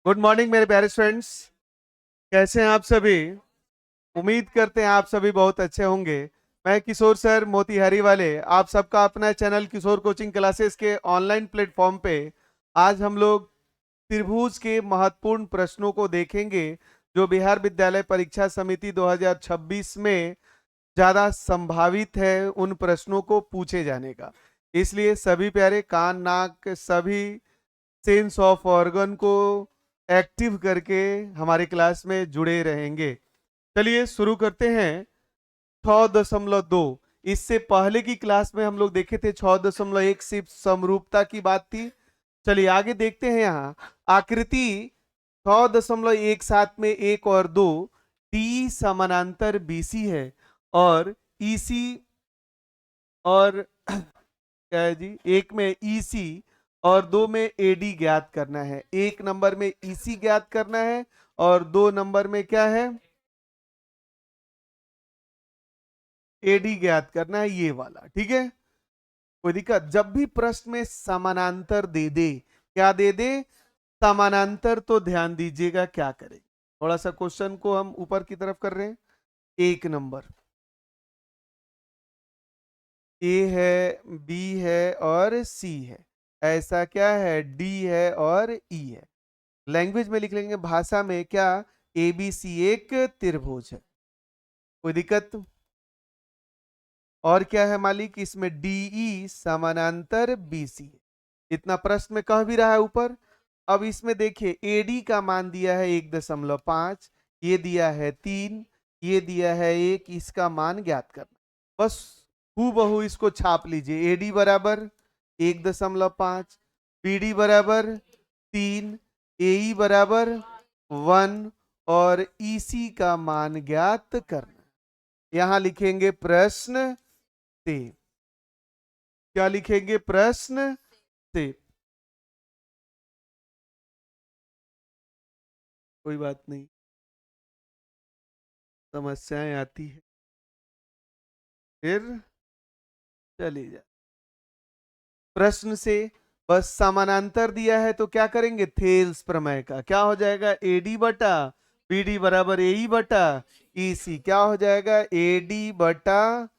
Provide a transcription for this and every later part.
Good morning मेरे प्यारे students. कैसे हैं आप सभी? उम्मीद करते हैं आप सभी बहुत अच्छे होंगे। मैं किशोर सर मोतिहारी वाले आप सबका अपना चैनल किशोर कोचिंग क्लासेस के ऑनलाइन प्लेटफॉर्म पे आज हम लोग त्रिभुज के महत्वपूर्ण प्रश्नों को देखेंगे जो बिहार विद्यालय परीक्षा समिति 2026 में ज्यादा संभावित है उन प्रश्नों को पूछे जाने का। इसलिए सभी प्यारे कान नाक सभी सेंस ऑफ ऑर्गन को एक्टिव करके हमारे क्लास में जुड़े रहेंगे। चलिए शुरू करते हैं। 6.2 इससे पहले की क्लास में हम लोग देखे थे 6.1 सिर्फ समरूपता की बात थी। चलिए आगे देखते हैं। यहाँ आकृति 6.17 में 1 और 2 डी समानांतर बीसी है और ईसी और क्या है जी, एक में ईसी और दो में एडी ज्ञात करना है। एक नंबर में ईसी ज्ञात करना है और दो नंबर में क्या है, एडी ज्ञात करना है, ये वाला। ठीक है, कोई दिक्कत? जब भी प्रश्न में समानांतर दे दे, क्या दे दे, समानांतर, तो ध्यान दीजिएगा क्या करें। थोड़ा सा क्वेश्चन को हम ऊपर की तरफ कर रहे हैं। एक नंबर ए है, बी है और सी है। ऐसा क्या है, डी है और ई है। लैंग्वेज में लिख लेंगे, भाषा में क्या, ए बी सी एक त्रिभुज है। कोई दिक्कत? और क्या है मालिक, इसमें डीई समानांतर बीसी। इतना प्रश्न में कह भी रहा है ऊपर। अब इसमें देखिए एडी का मान दिया है 1.5, ये दिया है 3, ये दिया है 1, इसका मान ज्ञात करना। बस हूबहू इसको छाप लीजिए। एडी बराबर 1.5, बीडी बराबर 3, एई बराबर 1 और ईसी का मान ज्ञात करना। यहां लिखेंगे प्रश्न से। क्या लिखेंगे, प्रश्न से। कोई बात नहीं, समस्याएं आती है फिर चली जा। प्रश्न से बस समानांतर दिया है तो क्या करेंगे, थेल्स प्रमेय का क्या हो जाएगा, एडी बटा बीडी बराबर एई बटा ईसी। क्या हो जाएगा, एडी बटा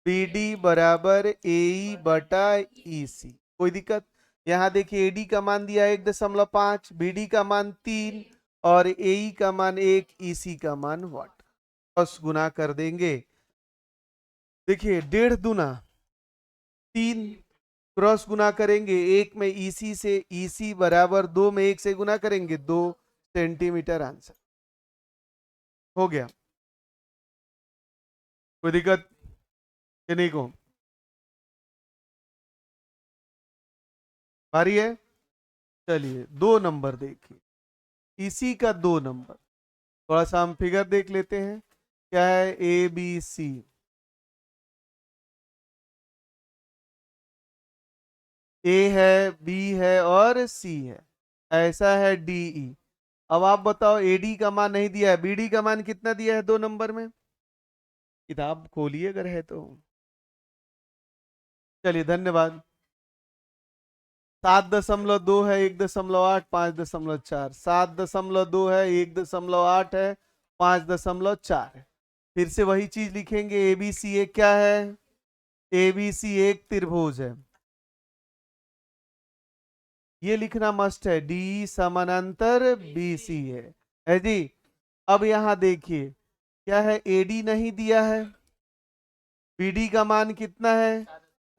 बीडी बराबर एई बटा ईसी। कोई दिक्कत? यहां देखिए एडी का मान दिया है 1.5, बीडी का मान 3 और एई का मान 1, ईसी का मान 1। बस गुना कर देंगे। देखिए 1.5 दूना 3, क्रॉस गुना करेंगे, एक में ईसी से, ईसी बराबर 2 में 1 से गुना करेंगे, 2 सेंटीमीटर। आंसर हो गया। कोई दिक्कत कि नहीं को? बारी है। चलिए 2 नंबर देखिए, इसी का 2 नंबर। थोड़ा सा हम फिगर देख लेते हैं। क्या है, ए बी सी, ए है, बी है और सी है। ऐसा है डीई। अब आप बताओ, एडी का मान नहीं दिया है, बीडी का मान कितना दिया है 2 नंबर में? किताब खोलिए अगर है तो। चलिए धन्यवाद। 7.2 है, 1.8, 5.4। 7.2 है, 1.8 है, 5.4 है। फिर से वही चीज लिखेंगे, एबीसी एक क्या है, एबीसी एक त्रिभुज है। ये लिखना मस्ट है, डी समानांतर बीसी है जी। अब यहां देखिए क्या है, एडी नहीं दिया है, बीडी का मान कितना है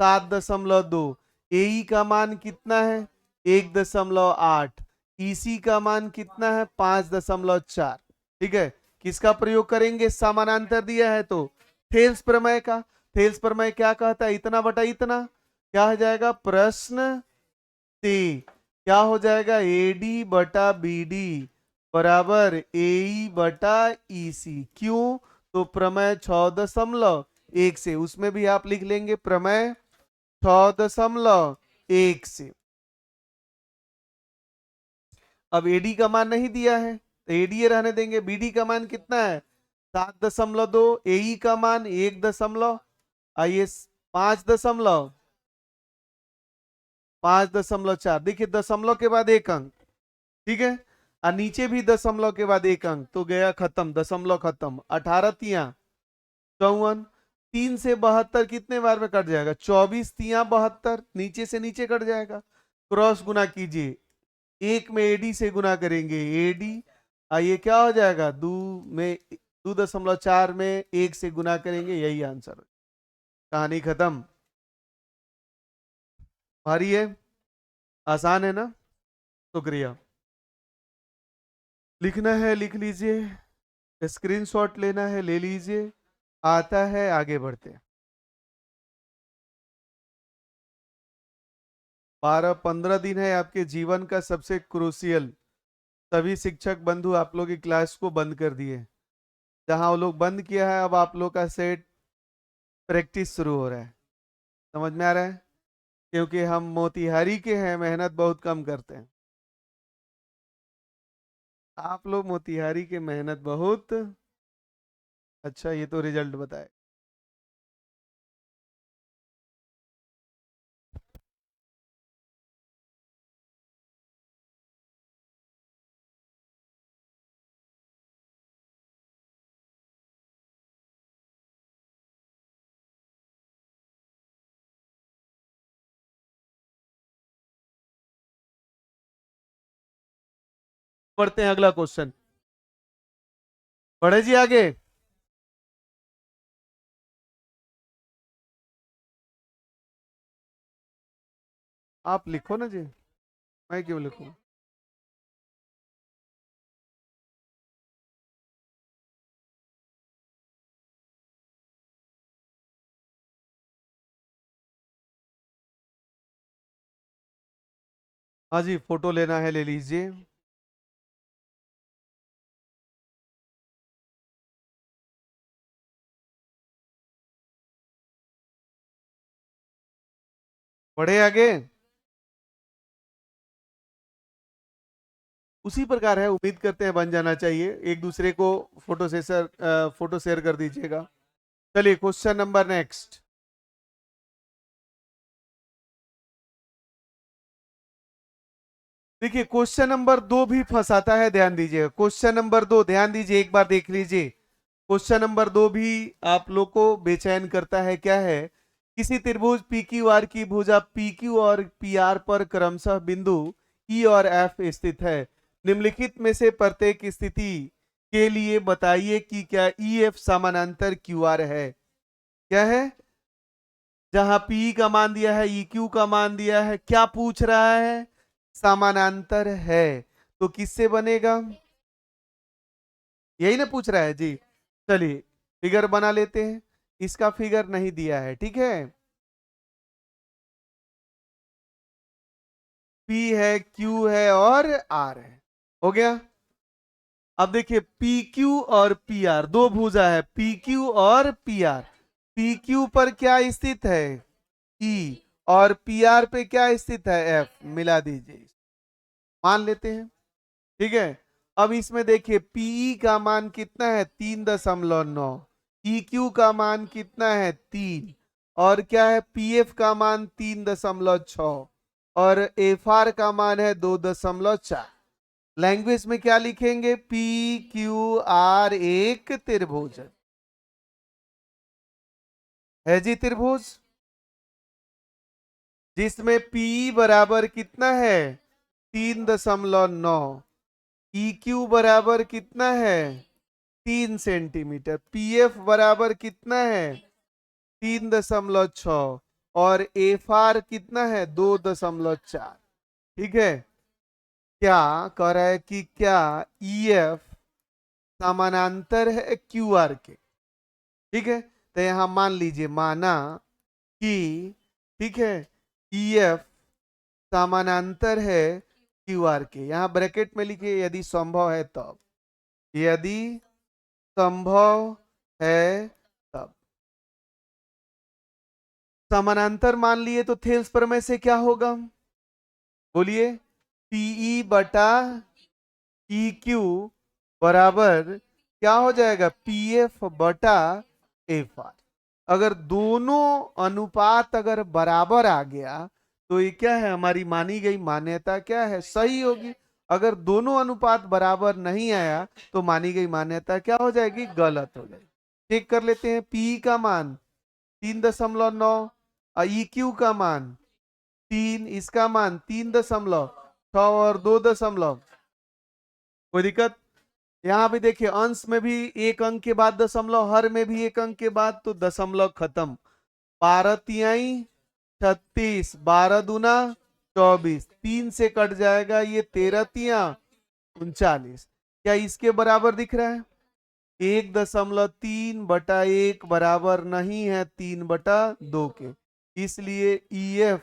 7.2, एई का मान कितना है 1.8, ईसी का मान कितना है 5.4। ठीक है, किसका प्रयोग करेंगे, समानांतर दिया है तो थेल्स प्रमेय का। थेल्स प्रमेय क्या कहता है, इतना बटा इतना। क्या हो जाएगा, प्रश्न से क्या हो जाएगा, एडी बटा बीडी बराबर एई बटा ईसी। क्यों, तो प्रमेय 6.1 से, उसमें भी आप लिख लेंगे प्रमेय 6.1 से। अब एडी का मान नहीं दिया है तो एडी रहने देंगे। बीडी का मान कितना है 7.2, एई का मान 1 दशमलव, आइए 5.4। देखिए दशमलव के बाद एक अंक। ठीक है, और नीचे भी दशमलव के बाद एक अंक तो गया खत्म, दशमलव खत्म। 18 तिया 54, 3 से 72 कितने बार में कट जाएगा? 24 तिया 72, नीचे से नीचे कट जाएगा। क्रॉस गुना कीजिए, एक में एडी से गुना करेंगे एडी, ये क्या हो जाएगा? 2.4 में एक से गुना करेंगे, यही आंसर। कहानी खत्म। भारी है, आसान है ना? शुक्रिया। लिखना है लिख लीजिए, स्क्रीनशॉट लेना है ले लीजिए, आता है आगे बढ़ते हैं। 12-15 दिन है आपके जीवन का सबसे क्रूसियल। सभी शिक्षक बंधु आप लोग की क्लास को बंद कर दिए, जहां वो लोग बंद किया है अब आप लोग का सेट प्रैक्टिस शुरू हो रहा है। समझ में आ रहा है? क्योंकि हम मोतिहारी के हैं, मेहनत बहुत कम करते हैं। आप लोग मोतिहारी के मेहनत बहुत। अच्छा, ये तो रिजल्ट बताए। पढ़ते हैं अगला क्वेश्चन। पढ़े जी आगे। आप लिखो ना जी, मैं क्यों लिखूं? हाँ जी, फोटो लेना है ले लीजिए। पढ़े आगे। उसी प्रकार है, उम्मीद करते हैं बन जाना चाहिए। एक दूसरे को फोटो शेयर कर दीजिएगा। चलिए क्वेश्चन नंबर नेक्स्ट। देखिए क्वेश्चन नंबर 2 भी फंसाता है, ध्यान दीजिए। क्वेश्चन नंबर 2 ध्यान दीजिए, एक बार देख लीजिए। क्वेश्चन नंबर 2 भी आप लोग को बेचैन करता है। क्या है? किसी त्रिभुज पी क्यू आर की भुजा पी क्यू और पी आर पर क्रमशः बिंदु ई और एफ स्थित है। निम्नलिखित में से प्रत्येक स्थिति के लिए बताइए कि क्या ई एफ समानांतर क्यू आर है। क्या है? जहां पी का मान दिया है, ई क्यू का मान दिया है, क्या पूछ रहा है? समानांतर है। तो किससे बनेगा? यही ना पूछ रहा है जी। चलिए फिगर बना लेते हैं। इसका फिगर नहीं दिया है, ठीक है। P है, Q है और R है। हो गया। अब देखिए पी क्यू और पी आर दो भुजा है, पी क्यू और पी आर। पी क्यू पर क्या स्थित है? E। और पी आर पे क्या स्थित है? F। मिला दीजिए, मान लेते हैं, ठीक है। अब इसमें देखिए पीई का मान कितना है? 3.9। ई क्यू का मान कितना है? 3। और क्या है? पीएफ का मान 3.6 और एफ आर का मान है 2.4। लैंग्वेज में क्या लिखेंगे? पी क्यू आर एक त्रिभुज है जी, त्रिभुज जिसमें पी बराबर कितना है? 3.9। ई क्यू बराबर कितना है? 3 सेंटीमीटर। पीएफ बराबर कितना है? 3.6 और एफ आर कितना है? 2.4। ठीक है। क्या कह रहा है कि क्या ईएफ समानांतर है क्यू आर के? ठीक है, तो यहां मान लीजिए, माना कि, ठीक है, ईएफ समानांतर है क्यू आर के। यहां ब्रैकेट में लिखिए यदि संभव है तब, यदि संभव है तब। समानांतर मान लिए तो थेल्स प्रमेय से क्या होगा? बोलिए। पीई बटा ई क्यू बराबर क्या हो जाएगा? पीएफ बटा एफ आर। अगर दोनों अनुपात अगर बराबर आ गया तो ये क्या है? हमारी मानी गई मान्यता क्या है? सही होगी। अगर दोनों अनुपात बराबर नहीं आया तो मानी गई मान्यता क्या हो जाएगी, गलत हो जाएगी। चेक कर लेते हैं, पी का मान 3.9, ई क्यू का मान 3, इसका मान 3.6 और 2 दशमलव। कोई दिक्कत? यहाँ भी देखिए, अंश में भी एक अंक के बाद दशमलव, हर में भी एक अंक के बाद, तो दशमलव खत्म। 12 तिहाई 36, 12 दूना 24, 3 से कट जाएगा ये, 13 तिया 39। क्या इसके बराबर दिख रहा है? 1.3/1 बराबर नहीं है 3/2 के, इसलिए EF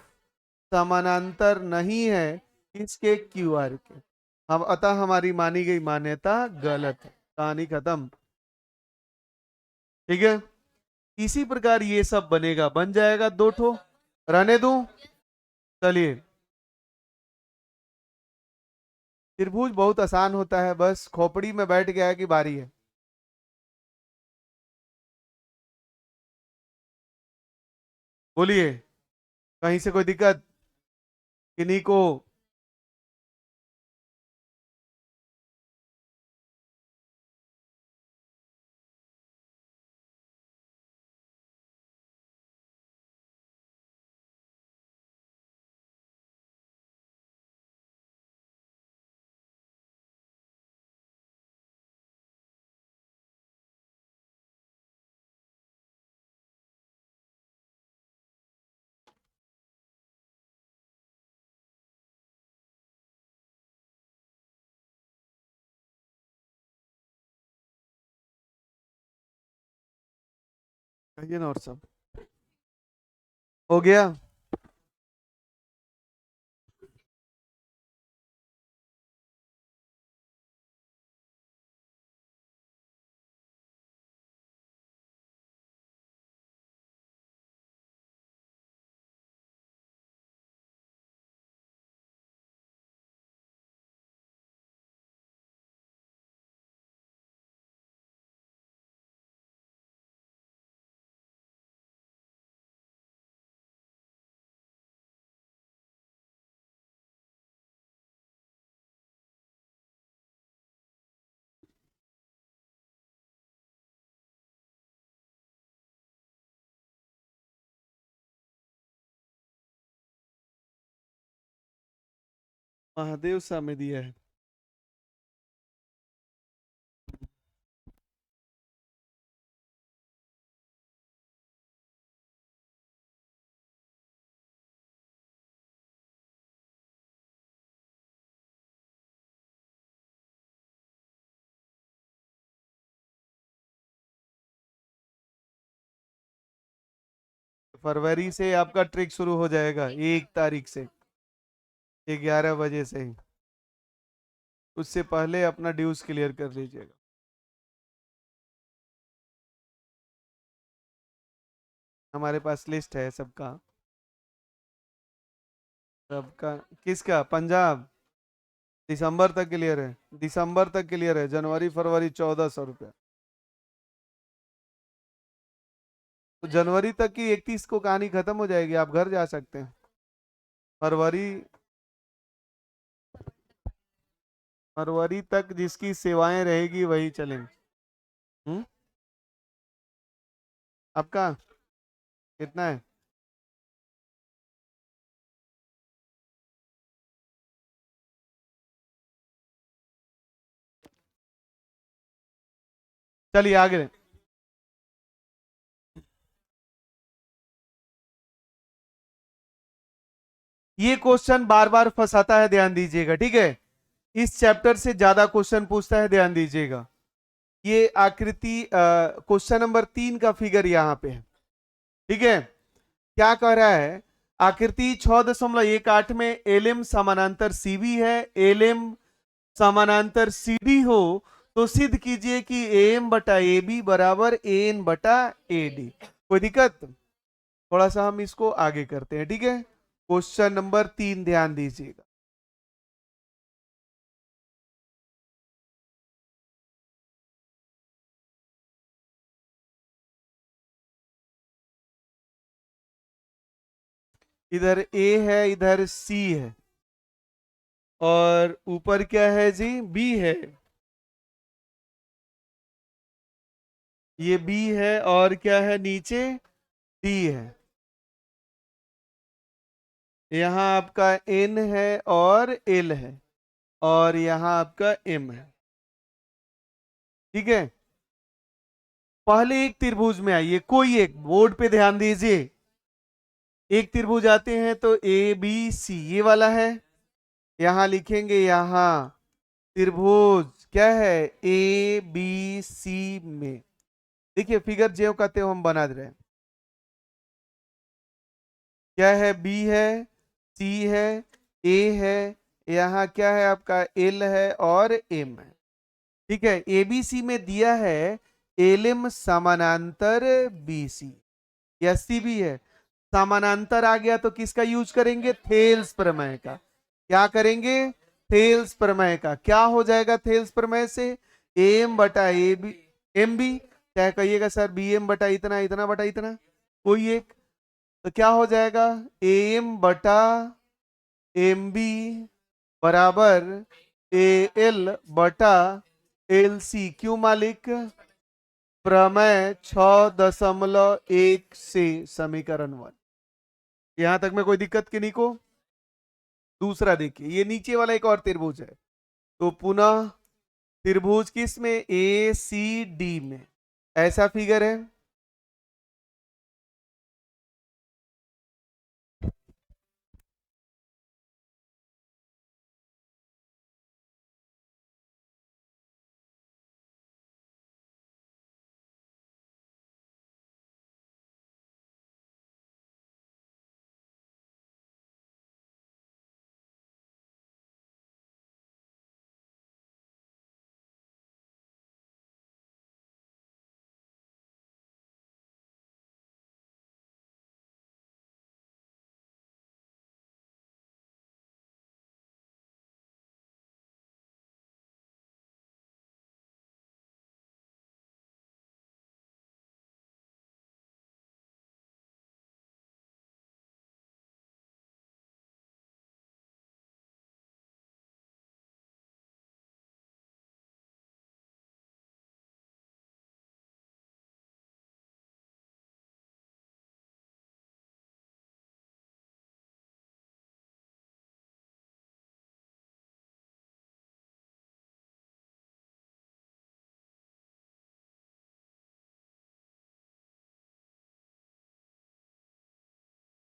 समानांतर नहीं है इसके QR के। हम अतः हमारी मानी गई मान्यता गलत है। कहानी खत्म। ठीक है, इसी प्रकार ये सब बनेगा, बन जाएगा 2 ठो। रहने दूं? चलिए, त्रिभुज बहुत आसान होता है, बस खोपड़ी में बैठ गया की बारी है। बोलिए, कहीं से कोई दिक्कत? किन्हीं को? कहिए ना, और सब हो गया? महादेव सा में दिया है। फरवरी से आपका ट्रिक शुरू हो जाएगा, 1 तारीख से, 11 बजे से ही। उससे पहले अपना ड्यूज क्लियर कर लीजिएगा। हमारे पास लिस्ट है सबका। सबका? किसका? पंजाब? दिसंबर तक क्लियर है, दिसंबर तक क्लियर है, जनवरी फरवरी 1400 रुपया। तो जनवरी तक की 31 को कहानी खत्म हो जाएगी, आप घर जा सकते हैं। फरवरी, फरवरी तक जिसकी सेवाएं रहेगी वही चलेंगे। हम्म। आपका कितना है? चलिए आगे। ये क्वेश्चन बार बार फंसाता है, ध्यान दीजिएगा, ठीक है। इस चैप्टर से ज्यादा क्वेश्चन पूछता है, ध्यान दीजिएगा। ये आकृति क्वेश्चन नंबर 3 का फिगर यहाँ पे है, ठीक है। क्या कह रहा है? आकृति 6.18 में एलएम समानांतर सीबी है, एलएम समानांतर सीडी हो तो सिद्ध कीजिए कि एम बटा ए बी बराबर एन बटा ए डी। कोई दिक्कत? थोड़ा सा हम इसको आगे करते हैं, ठीक है। क्वेश्चन नंबर 3 ध्यान दीजिएगा। इधर ए है, इधर सी है, और ऊपर क्या है जी, बी है, ये बी है, और क्या है नीचे, डी है। यहाँ आपका एन है और एल है, और यहाँ आपका एम है। ठीक है, पहले एक त्रिभुज में आइए, कोई एक बोर्ड पे ध्यान दीजिए। एक त्रिभुज आते हैं तो ए बी सी ये वाला है, यहां लिखेंगे, यहां त्रिभुज क्या है, ए बी सी में। देखिए फिगर जो कहते हो हम बना दे रहे हैं, क्या है, बी है, सी है, ए है, यहाँ क्या है आपका, एल है और एम है। ठीक है, एबीसी में दिया है एल एम समानांतर बी सी, या सी भी है, समानांतर आ गया तो किसका यूज करेंगे, थेल्स प्रमेय का। क्या करेंगे, थेल्स प्रमेय का। क्या हो जाएगा थेल्स प्रमेय से, एम बटा ए बी, एम बी, चाहे कहिएगा सर बी एम बटा इतना, इतना बटा इतना, कोई एक, तो क्या हो जाएगा, एम बटा एम बी बराबर ए एल बटा एल सी। क्यों मालिक, प्रमेय 6.1 से समीकरण 1। यहां तक में कोई दिक्कत की नहीं को। दूसरा देखिए, ये नीचे वाला एक और त्रिभुज है, तो पुनः त्रिभुज किस में, ए सी डी में, ऐसा फिगर है।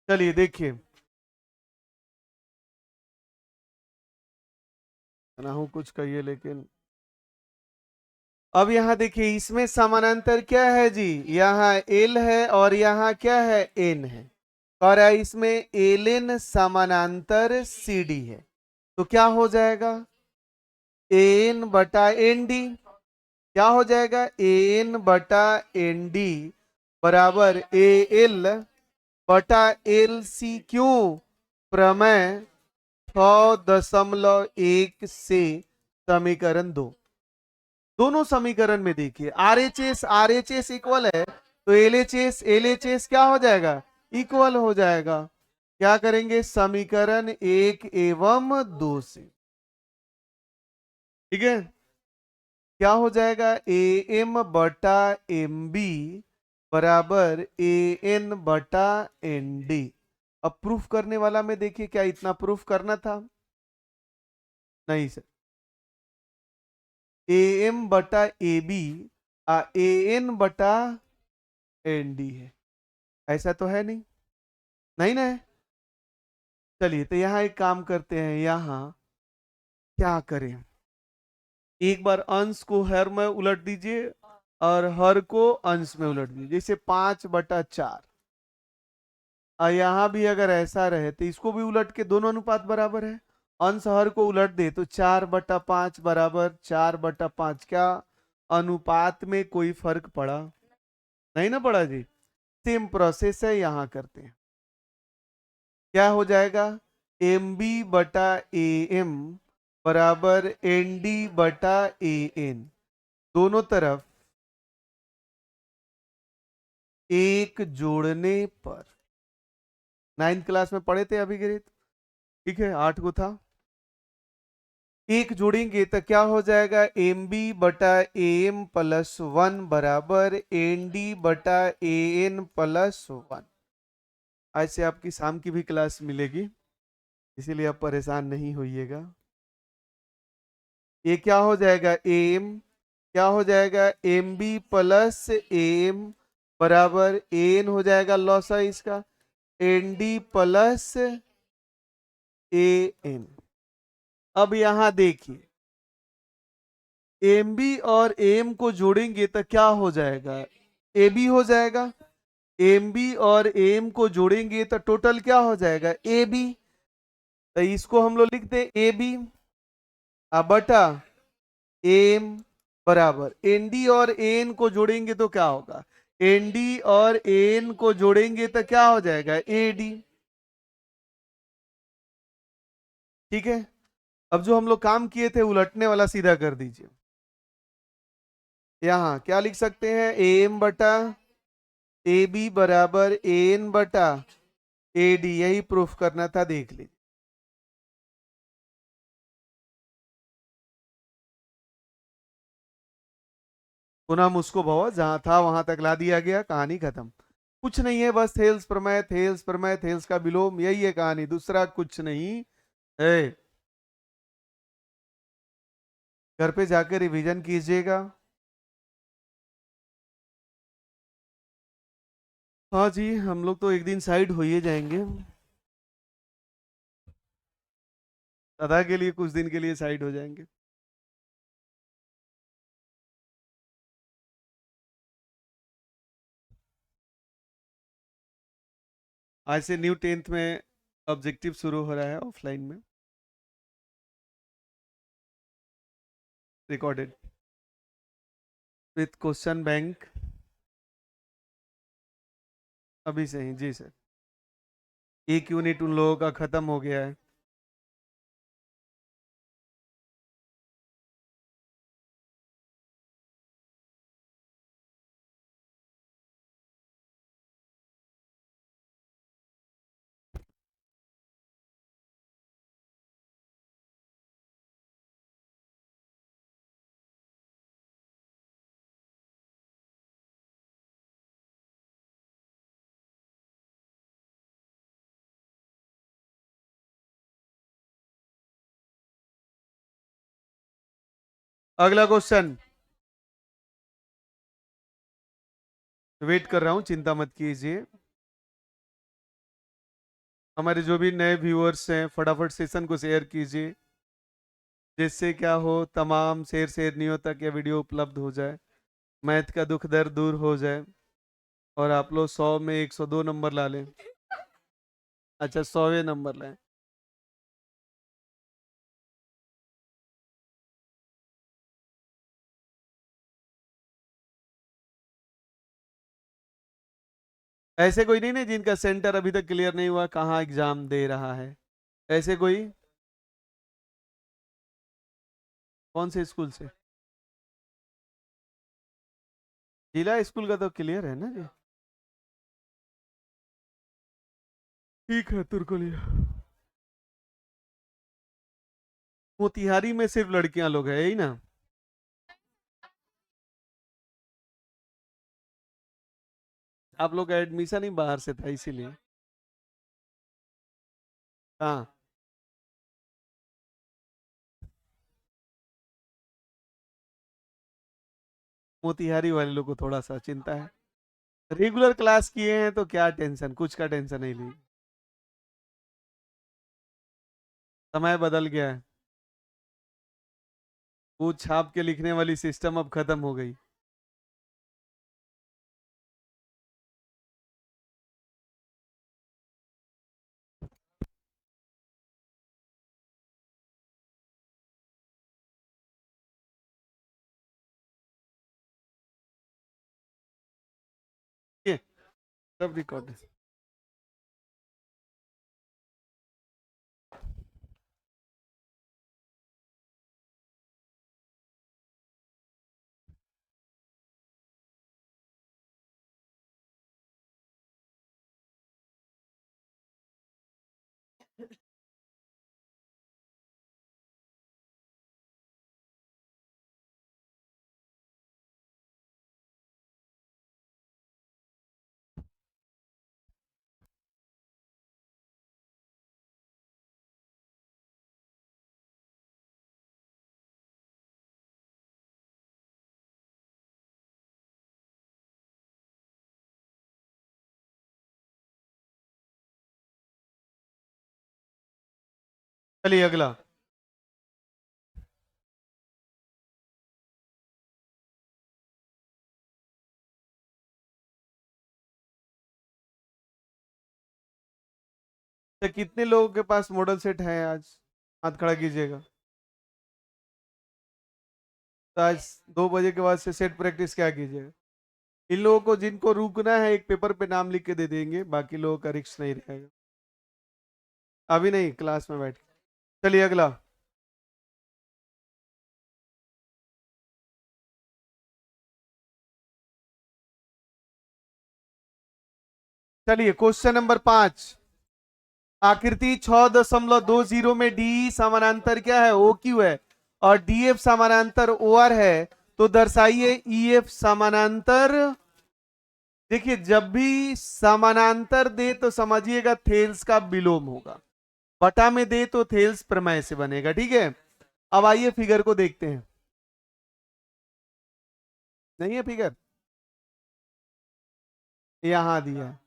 चलिए देखिए, ना हूं कुछ कहिए लेकिन, अब यहां देखिए, इसमें समानांतर क्या है जी, यहाँ एल है और यहाँ क्या है, एन है, और इसमें एल एन समानांतर सी डी है, तो क्या हो जाएगा, एन बटा एन डी। क्या हो जाएगा, एन बटा एन डी बराबर ए एल बटा एल सी। क्यों, प्रमेय 6.1 से समीकरण 2। दोनों समीकरण में देखिए, आर एच एस इक्वल है, तो एल एच एस क्या हो जाएगा, इक्वल हो जाएगा। क्या करेंगे, समीकरण 1 एवं 2 से। ठीक है, क्या हो जाएगा, ए एम बटा एम बी बराबर ए एन बटा एन डी। अब प्रूफ करने वाला में देखिए, क्या इतना प्रूफ करना था, नहीं सर, ए एम बटा ए बी ए एन बटा एन डी है, ऐसा तो है नहीं, नहीं ना है। चलिए तो यहाँ एक काम करते हैं, यहाँ क्या करें, एक बार अंश को हर में उलट दीजिए और हर को अंश में उलट दीजिए, जैसे 5/4। और यहाँ भी अगर ऐसा रहे तो इसको भी उलट के, दोनों अनुपात बराबर है, अंश हर को उलट दे तो 4/5 बराबर 4/5। क्या अनुपात में कोई फर्क पड़ा, नहीं ना पड़ा जी। सेम प्रोसेस है, यहाँ करते हैं, क्या हो जाएगा, एम बी बटा ए एम बराबर एन डी बटा ए एन, दोनों तरफ एक जोड़ने पर, 9th क्लास में पढ़े थे अभी गिरित, ठीक है, 8 को था। एक जोड़ेंगे तो क्या हो जाएगा, एम बी बटा ए एम प्लस वन बराबर एन डी बटा ए एन प्लस वन। आज से आपकी शाम की भी क्लास मिलेगी, इसीलिए आप परेशान नहीं होइएगा। ये क्या हो जाएगा, एम क्या हो जाएगा, एम बी प्लस एम बराबर एन हो जाएगा लॉसा इसका, N D plus A N. अब यहां देखिए, एम बी और एम को जोड़ेंगे तो क्या हो जाएगा, ए बी हो जाएगा। एम बी और एम को जोड़ेंगे तो टोटल क्या हो जाएगा, ए बी। तो इसको हम लोग लिखते ए बी बटा एम बराबर एन डी और एन को जोड़ेंगे तो क्या होगा, एन डी और एन को जोड़ेंगे तो क्या हो जाएगा, ए डी। ठीक है। अब जो हम लोग काम किए थे उलटने वाला सीधा कर दीजिए। यहां क्या लिख सकते हैं, ए एम बटा ए बी बराबर एन बटा ए डी, यही प्रूफ करना था, देख लीजिए। पुनः मुझको भवा, जहां था वहां तक ला दिया गया, कहानी खत्म। कुछ नहीं है, बस थेल्स प्रमेय, थेल्स प्रमेय, थेल्स का विलोम, यही है कहानी, दूसरा कुछ नहीं है। घर पे जाकर रिवीजन कीजिएगा। हाँ जी, हम लोग तो एक दिन साइड हो ही जाएंगे, सदा के लिए, कुछ दिन के लिए साइड हो जाएंगे। आज से न्यू 10th में ऑब्जेक्टिव शुरू हो रहा है ऑफलाइन में, रिकॉर्डेड विथ क्वेश्चन बैंक। अभी से ही जी सर, एक यूनिट उन लोगों का खत्म हो गया है। अगला क्वेश्चन, वेट कर रहा हूं, चिंता मत कीजिए। हमारे जो भी नए व्यूअर्स हैं फटाफट सेशन को शेयर कीजिए, जिससे क्या हो, तमाम शेर शेरनियों तक ये वीडियो उपलब्ध हो जाए, मैथ का दुख दर्द दूर हो जाए, और आप लोग 100 में 102 नंबर ला लें। अच्छा, 100वें नंबर लाएं। ऐसे कोई नहीं ना जिनका सेंटर अभी तक क्लियर नहीं हुआ, कहाँ एग्जाम दे रहा है, ऐसे कोई, कौन से स्कूल से, जिला स्कूल का तो क्लियर है ना जी। ठीक है, तुर्कोलिया। मोतिहारी में सिर्फ लड़कियां लोग है, यही ना। आप लोग का एडमिशन ही बाहर से था इसीलिए। हाँ, मोतिहारी वाले लोग को थोड़ा सा चिंता है, रेगुलर क्लास किए हैं तो क्या टेंशन, कुछ का टेंशन नहीं ली। समय बदल गया है, वो छाप के लिखने वाली सिस्टम अब खत्म हो गई। ये सब रिकॉर्ड है। चलिए अगला। तो कितने लोगों के पास मॉडल सेट है आज? हाथ खड़ा कीजिएगा। तो आज 2 बजे के बाद से सेट प्रैक्टिस क्या कीजिएगा। इन लोगों को जिनको रुकना है एक पेपर पे नाम लिख के दे देंगे, बाकी लोगों का रिस्क नहीं रहेगा। अभी नहीं, क्लास में बैठ के। चलिए अगला। चलिए क्वेश्चन नंबर 5। आकृति 6.20 में डी समानांतर क्या है? ओ क्यू है और डी एफ समानांतर ओ आर है। तो दर्शाइए ई एफ समानांतर। देखिए जब भी समानांतर दे तो समझिएगा थेल्स का विलोम होगा, बटा में दे तो थेल्स प्रमेय से बनेगा। ठीक है, अब आइए फिगर को देखते हैं। नहीं है फिगर? यहां दिया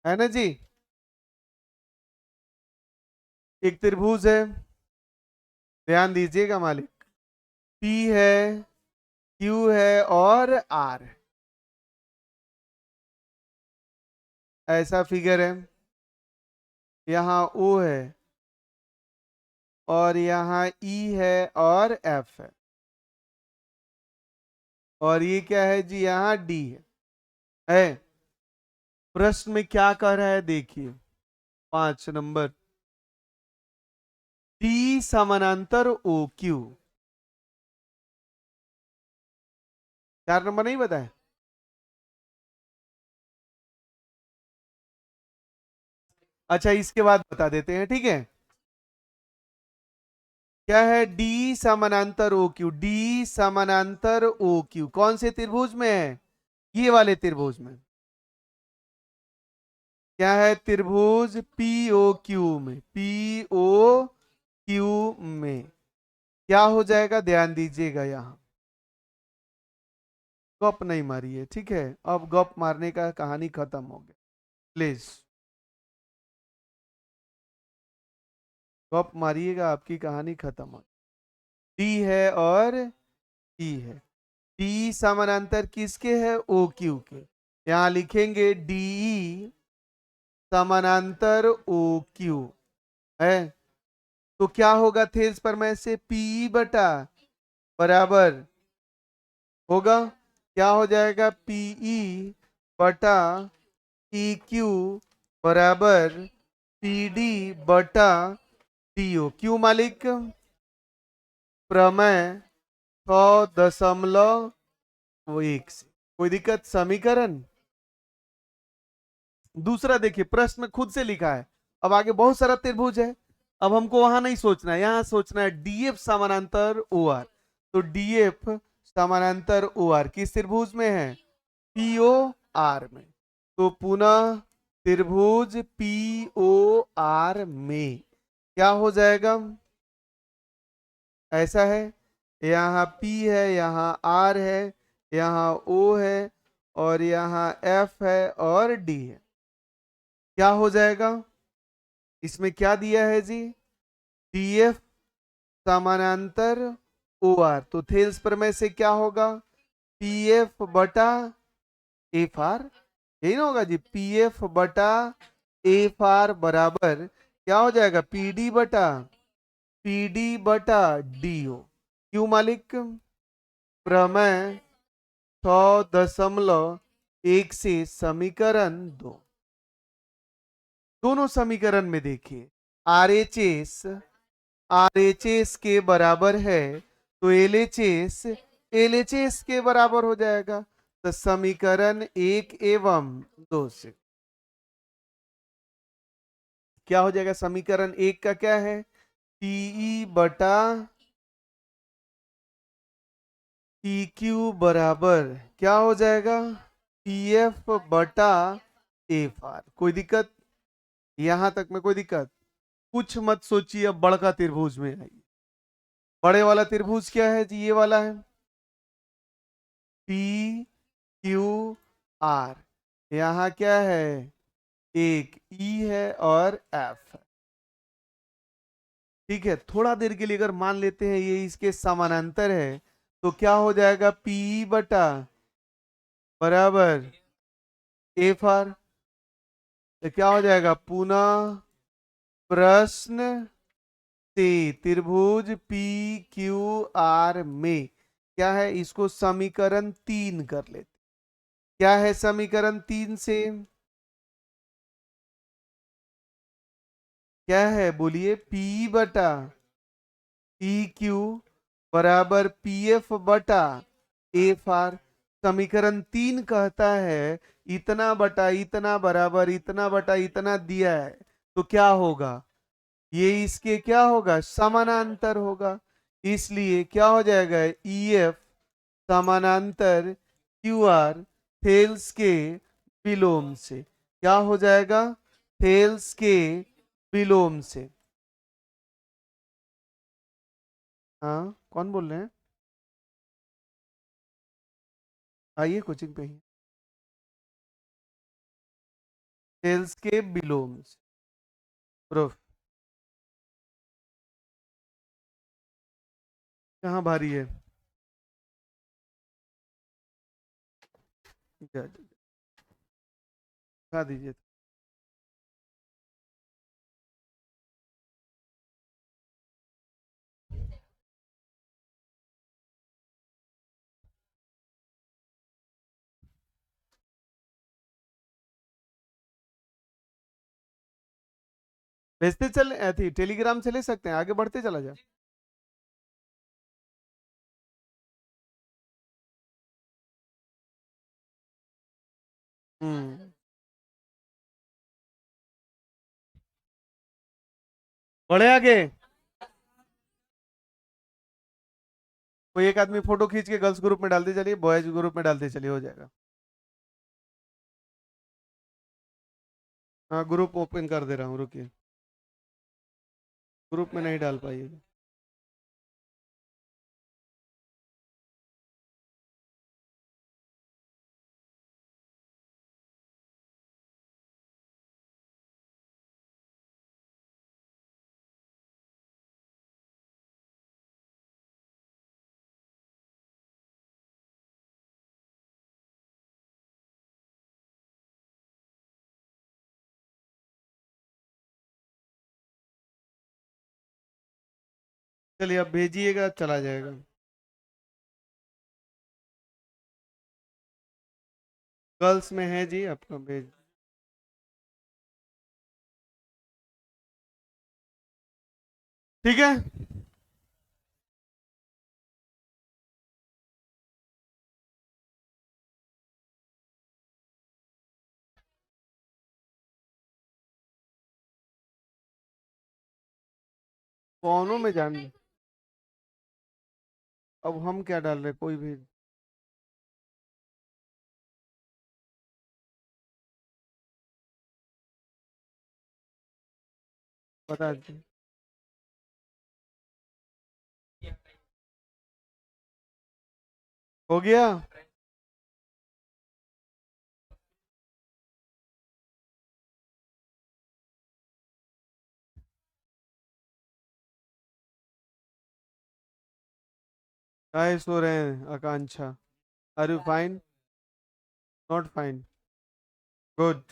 है ना जी। एक त्रिभुज है, ध्यान दीजिएगा मालिक। पी है, क्यू है और आर है। ऐसा फिगर है। यहाँ ओ है और यहाँ ई है और एफ और ये क्या है जी? यहाँ डी है। प्रश्न में क्या कह रहा है देखिए, 5 नंबर। डी समानांतर ओ क्यू। 4 नंबर नहीं बताए? अच्छा इसके बाद बता देते हैं, ठीक है। क्या है? डी समानांतर ओ क्यू। डी समानांतर ओ क्यू कौन से त्रिभुज में है? ये वाले त्रिभुज में। क्या है? त्रिभुज पी ओ क्यू में। पी ओ क्यू में क्या हो जाएगा? ध्यान दीजिएगा, यहां गप नहीं मारिए, ठीक है। अब गप मारने का कहानी खत्म हो गया, प्लीज। गप मारिएगा, आपकी कहानी खत्म हो। डी है और ई है। डी समानांतर किसके है? ओ क्यू के। यहां लिखेंगे डी समानांतर ओ क्यू है। तो क्या होगा थेल्स प्रमेय से? पी बटा बराबर होगा, क्या हो जाएगा? पीई बटा पी क्यू बराबर पी डी बटा डी ओ। क्यों मालिक? प्रमेय 6.1 से। कोई दिक्कत? समीकरण दूसरा देखिए, प्रश्न में खुद से लिखा है। अब आगे बहुत सारा त्रिभुज है, अब हमको वहां नहीं सोचना है, यहां सोचना है डीएफ समानांतर ओ आर। तो डीएफ समानांतर ओ आर किस त्रिभुज में है? पीओ आर में। तो पुनः त्रिभुज पीओ आर में क्या हो जाएगा? ऐसा है, यहाँ पी है, यहाँ आर है, यहाँ ओ है और यहाँ एफ है और डी है। क्या हो जाएगा? इसमें क्या दिया है जी? डीएफ समानांतर ओ आर। तो थेल्स प्रमेय से क्या होगा? पीएफ बटा एफ आर। यही ना होगा जी? पीएफ बटा एफ आर बराबर क्या हो जाएगा? पीडी बटा डीओ। क्यों मालिक? प्रमेय 6.1 से समीकरण 2। दोनों समीकरण में देखिए, आर एच एस के बराबर है तो एल एच एस के बराबर हो जाएगा। तो समीकरण 1 एवं 2 से क्या हो जाएगा? समीकरण 1 का क्या है? पीई बटा पी क्यू बराबर क्या हो जाएगा? पी एफ बटा एफ आर। कोई दिक्कत? यहां तक में कोई दिक्कत? कुछ मत सोचिए, अब बड़का त्रिभुज में आइए। बड़े वाला त्रिभुज क्या है जी? ये वाला है, पी क्यू आर। यहाँ क्या है? एक ई है और एफ है। ठीक है, थोड़ा देर के लिए अगर मान लेते हैं ये इसके समानांतर है तो क्या हो जाएगा, पी बटा बराबर ए फार। तो क्या हो जाएगा, पुनः प्रश्न से त्रिभुज पी क्यू आर में क्या है, इसको समीकरण 3 कर लेते। क्या है समीकरण 3 से, क्या है बोलिए, पी बटा पी क्यू बराबर पी एफ बटा ए फार। समीकरण 3 कहता है इतना बटा इतना बराबर इतना बटा इतना दिया है, तो क्या होगा, ये इसके क्या होगा, समानांतर होगा। इसलिए क्या हो जाएगा, ई एफ समानांतर क्यू आर थेल्स के विलोम से। क्या हो जाएगा, थेल्स के विलोम से। हाँ कौन बोल रहे हैं, आइए कोचिंग पे ही। थेल्स के विलोम से प्रूफ। कहाँ भारी है, दिखा दीजिए। भेजते चले थी, टेलीग्राम से ले सकते हैं, आगे बढ़ते चला जाए। हम्म, बढ़े आगे। कोई एक आदमी फोटो खींच के गर्ल्स ग्रुप में डालते चलिए, बॉयज ग्रुप में डालते चलिए, हो जाएगा। हाँ ग्रुप ओपन कर दे रहा हूँ, रुकिए। ग्रुप में नहीं डाल पाइए। चलिए अब भेजिएगा, चला जाएगा। गर्ल्स में है जी, आपका भेज। ठीक है, कौनों में जान, अब हम क्या डाल रहे, कोई भी बता दीजिए। हो गया। काहे सो रहे हैं Akanksha, are you fine, not fine, good,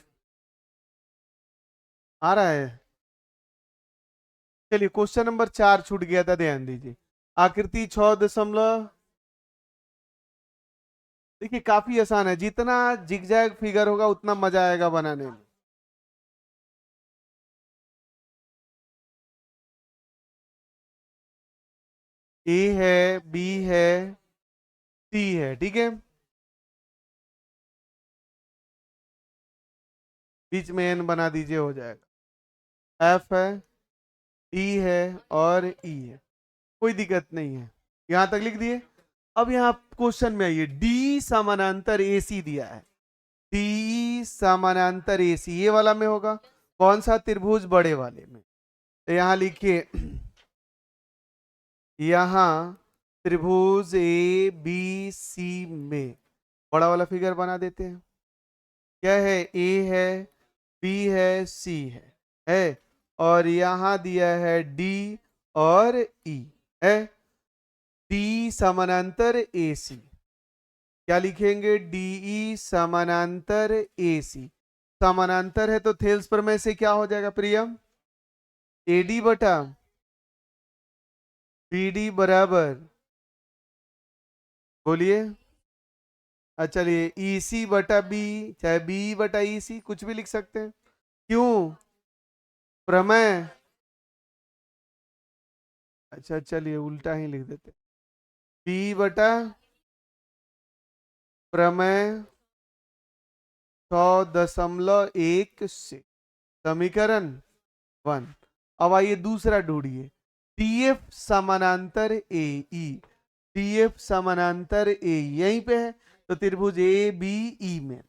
आ रहा है। चलिए क्वेश्चन नंबर 4 छूट गया था, ध्यान दीजिए। आकृति 6 दशमलव, देखिए काफी आसान है, जितना जिगजैग फिगर होगा उतना मजा आएगा बनाने में। ए है, बी है, सी है, ठीक है, बीच में एन बना दीजिए, हो जाएगा। एफ है, डी है और ई है, कोई दिक्कत नहीं है, यहां तक लिख दिए। अब यहाँ क्वेश्चन में आइए, डी समानांतर एसी दिया है, डी समानांतर एसी ये वाला में होगा, कौन सा त्रिभुज, बड़े वाले में। तो यहाँ लिखिए, यहाँ त्रिभुज ए बी सी में बड़ा वाला फिगर बना देते हैं। क्या है, ए है, बी है, सी है और यहाँ दिया है डी और ई है। डी समानांतर ए सी, क्या लिखेंगे? डीई समानांतर ए सी। समानांतर है तो थेल्स प्रमेय से क्या हो जाएगा प्रियम? एडी बटा बीडी बराबर, बोलिए। अच्छा चलिए ई सी बटा बी, चाहे बी बटा ई सी, कुछ भी लिख सकते हैं। क्यों? प्रमेय। अच्छा चलिए उल्टा ही लिख देते, बी बटा प्रमेय 6.1 से, समीकरण 1। अब आइए दूसरा ढूंढिए, टीएफ समानांतर ए ई। टीएफ समानांतर ए यहीं पे है, तो त्रिभुज ए बी ई में,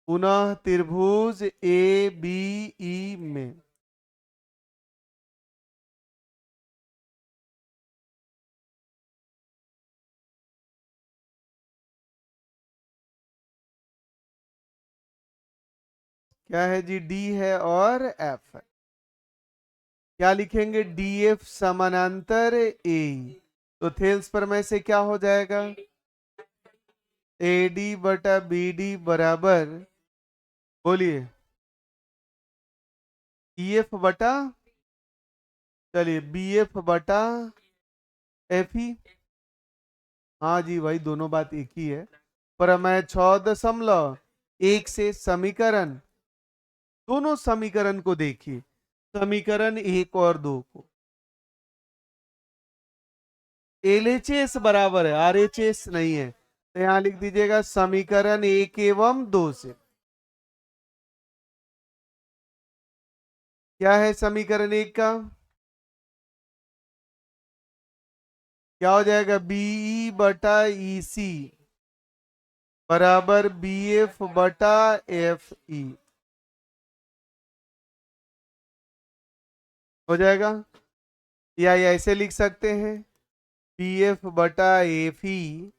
पुनः त्रिभुज ए बी ई में क्या है जी? डी है और एफ है। क्या लिखेंगे? डीएफ समानांतर ए, तो थेल्स प्रमेय से क्या हो जाएगा? एडी बटा बीडी बराबर, बोलिए, ईएफ बटा, चलिए बीएफ बटा एफ ई। हाँ जी भाई, दोनों बात एक ही है। प्रमेय 6.1 से समीकरण, दोनों समीकरण को देखिए, समीकरण 1 और 2 को। एलएचएस बराबर है, आरएचएस नहीं है, तो यहां लिख दीजिएगा समीकरण 1 एवं 2 से। क्या है समीकरण 1 का? क्या हो जाएगा? बीई बटा ई सी बराबर बी एफ बटा एफ ई, हो जाएगा। या ऐसे लिख सकते हैं, बी एफ बटा एफ ई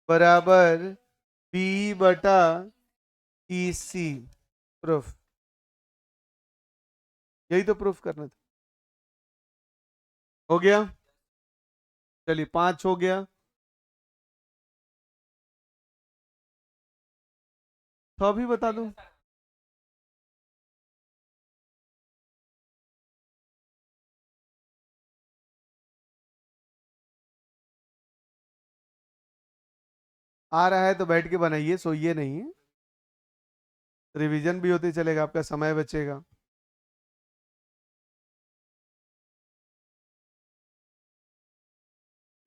बराबर बी बटा ई सी। प्रूफ, यही तो प्रूफ करना था। हो गया, चलिए 5 हो गया। तो अभी बता दूं, आ रहा है तो बैठ के बनाइए, सोइए नहीं, रिवीजन भी होते चलेगा, आपका समय बचेगा।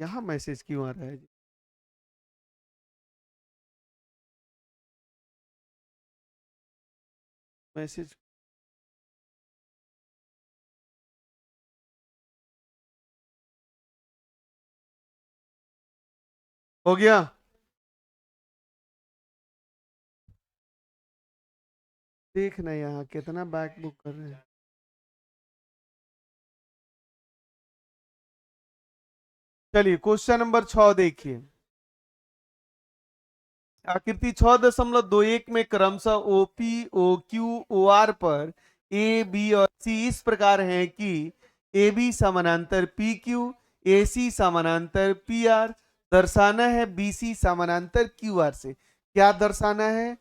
यहाँ मैसेज क्यों आ रहा है जी? मैसेज हो गया। देखना यहाँ कितना बैक बुक कर रहे हैं। चलिए क्वेश्चन नंबर 6 देखिए, आकृति 6.21 में क्रमशः OP O Q O R पर ए बी और सी इस प्रकार हैं कि ए बी समानांतर पी क्यू, ए सी समानांतर पी आर। दर्शाना है बी सी समानांतर क्यू आर से। क्या दर्शाना है?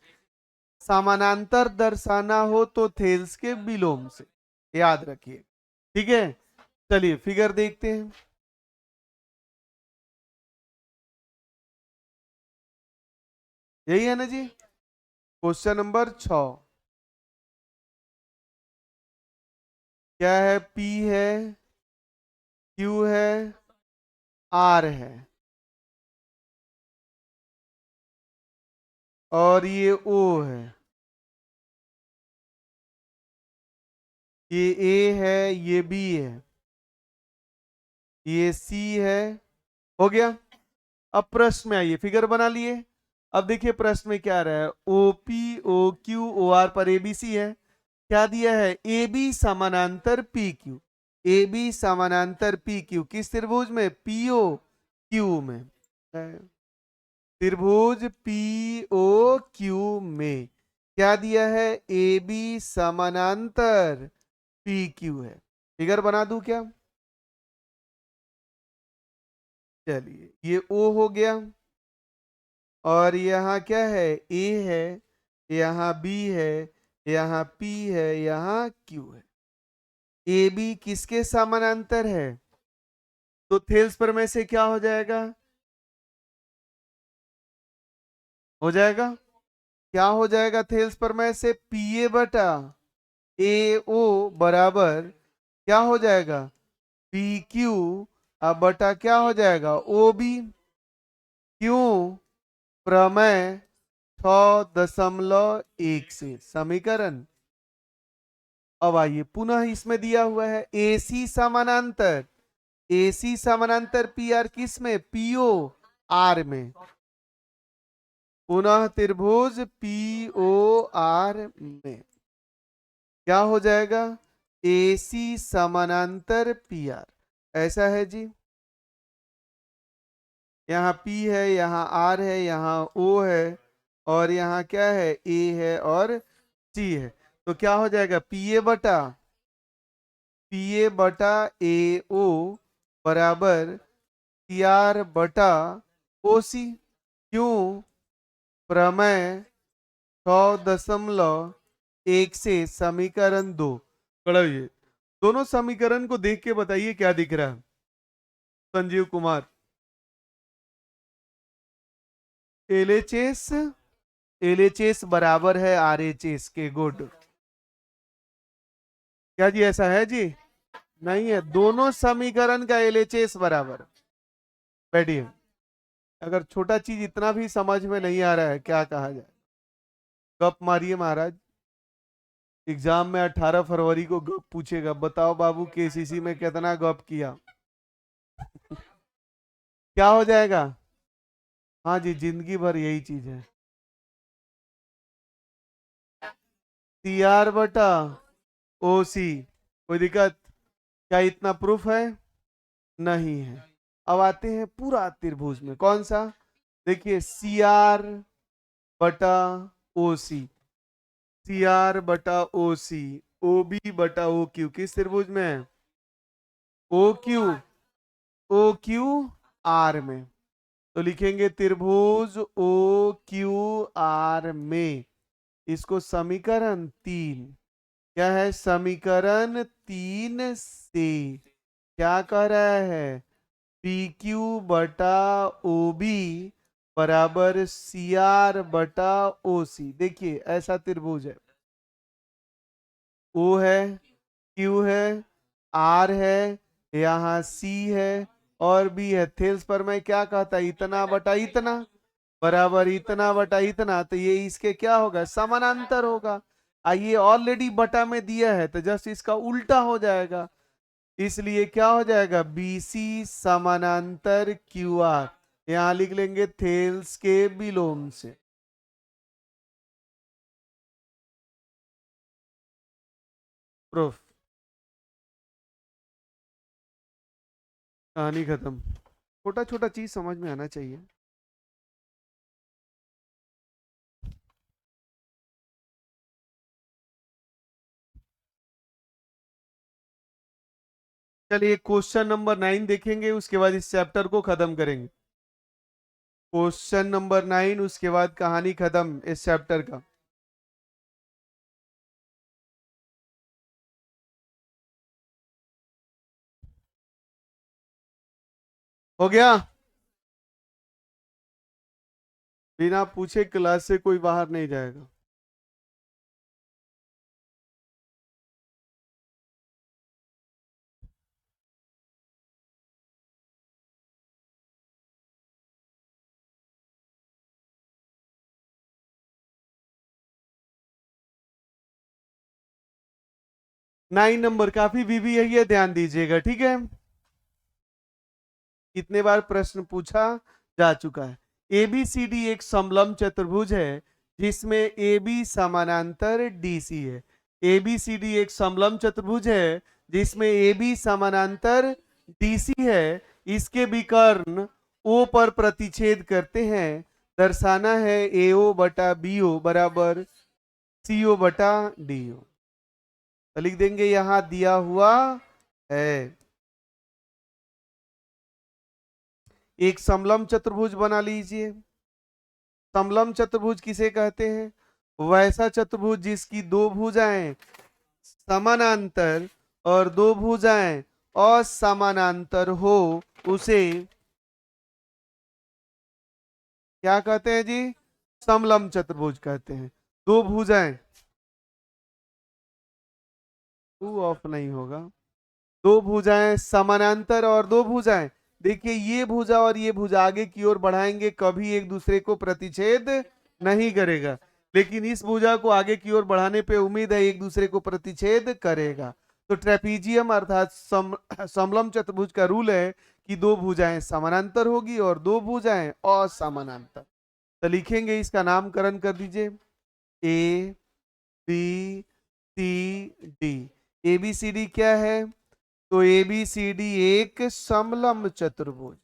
समानांतर दर्शाना हो तो थेल्स के विलोम से, याद रखिए, ठीक है। चलिए फिगर देखते हैं, यही है ना जी क्वेश्चन नंबर 6। क्या है? पी है, क्यू है, आर है, और ये ओ है, ये ए है, ये बी है, ये सी है। हो गया। अब प्रश्न में आइए, फिगर बना लिए। अब देखिए प्रश्न में क्या आ रहा है, O P O Q O R पर एबीसी है। क्या दिया है? ए बी समानांतर पी क्यू। ए बी समानांतर पी क्यू किस त्रिभुज में? पीओ क्यू में। त्रिभुज पी ओ क्यू में क्या दिया है? ए बी समानांतर पी क्यू है। फिगर बना दूं क्या? चलिए, ये ओ हो गया, और यहाँ क्या है, ए है, यहाँ बी है, यहाँ पी है, यहाँ क्यू है। ए बी किसके समानांतर है? तो थेल्स पर में से क्या हो जाएगा? हो जाएगा, क्या हो जाएगा थेल्स पर में से? पी ए बटा ए ओ बराबर क्या हो जाएगा? पी क्यू अब बटा क्या हो जाएगा? O B. क्यों? प्रमेय 6.1 से समीकरण। अब आइए पुनः इसमें दिया हुआ है एसी समानांतर, एसी समानांतर पी आर किस में? पीओ आर में। पुनः त्रिभुज पी ओ आर में क्या हो जाएगा? एसी समानांतर पी आर, ऐसा है जी। यहाँ पी है, यहाँ आर है, यहाँ ओ है, और यहाँ क्या है? ए है और सी है। तो क्या हो जाएगा? पी ए बटा ए ओ बराबर सी आर बटा ओ सी। क्यों? प्रमेय 6.1 से समीकरण 2। पढ़िए, दोनों समीकरण को देख के बताइए क्या दिख रहा है। संजीव कुमार, एलएचएस, एलएचएस बराबर है आरएचएस के। गुड। क्या जी ऐसा है जी? नहीं है, दोनों समीकरण का एलएचएस बराबर। बैठिए, अगर छोटा चीज इतना भी समझ में नहीं आ रहा है, क्या कहा जाए? गप मारिए महाराज। एग्जाम में 18 फरवरी को गप पूछेगा, बताओ बाबू केसीसी में कितना गप किया। क्या हो जाएगा? हाँ जी, जिंदगी भर यही चीज है। सी आर बटा ओ सी। कोई दिक्कत? क्या इतना प्रूफ है? नहीं है। अब आते हैं पूरा त्रिभुज में, कौन सा? देखिए, सी आर बटा ओ सी, सी आर बटा ओ सी, ओ बी बटा ओ क्यू किस त्रिभुज में है? O Q, O Q R में। तो लिखेंगे त्रिभुज ओ क्यू आर में। इसको समीकरण 3, क्या है? समीकरण 3 से क्या कह रहा है? पी क्यू बटा ओ बी बराबर सी आर बटा ओ सी। देखिए ऐसा त्रिभुज है, ओ है, क्यू है, आर है, यहाँ सी है और बी है। थेल्स पर मैं क्या कहता? इतना बटा इतना बराबर इतना बटा इतना, तो ये इसके क्या होगा? समानांतर होगा। आइए, ऑलरेडी बटा में दिया है तो जस्ट इसका उल्टा हो जाएगा, इसलिए क्या हो जाएगा? बीसी समानांतर क्यू आर। यहां लिख लेंगे थेल्स के विलोम से। प्रूफ, कहानी खत्म। छोटा छोटा चीज समझ में आना चाहिए। चलिए क्वेश्चन नंबर 9 देखेंगे, उसके बाद इस चैप्टर को खत्म करेंगे। क्वेश्चन नंबर 9, उसके बाद कहानी खत्म इस चैप्टर का। हो गया? बिना पूछे क्लास से कोई बाहर नहीं जाएगा। नाइन नंबर काफी बीबी है, ये ध्यान दीजिएगा, ठीक है? कितने बार प्रश्न पूछा जा चुका है। एबीसीडी एक समलंब चतुर्भुज है जिसमें ए बी समानांतर डीसी है। एबीसीडी एक समलंब चतुर्भुज है जिसमें ए बी समानांतर डीसी है। इसके विकर्ण ओ पर प्रतिच्छेद करते हैं। दर्शाना है एओ बटा बीओ बराबर सीओ बटा डीओ। तो लिख देंगे यहां दिया हुआ है। एक समलंब चतुर्भुज बना लीजिए। समलंब चतुर्भुज किसे कहते हैं? वैसा चतुर्भुज जिसकी दो भुजाएं समानांतर और दो भुजाएं असमानांतर हो, उसे क्या कहते हैं जी? समलंब चतुर्भुज कहते हैं। दो भुजाएं, टू ऑफ नहीं होगा, दो भुजाएं समानांतर और दो भुजाएं, देखिए ये भुजा और ये भुजा आगे की ओर बढ़ाएंगे, कभी एक दूसरे को प्रतिच्छेद नहीं करेगा, लेकिन इस भुजा को आगे की ओर बढ़ाने पे उम्मीद है एक दूसरे को प्रतिच्छेद करेगा। तो ट्रेपीजियम अर्थात समलंब चतुर्भुज का रूल है कि दो भुजाएं समानांतर होगी और दो भुजाएं असमानांतर। तो लिखेंगे, इसका नामकरण कर दीजिए, A B C D. A B C D क्या है? तो ए बी सी डी एक समलंब चतुर्भुज।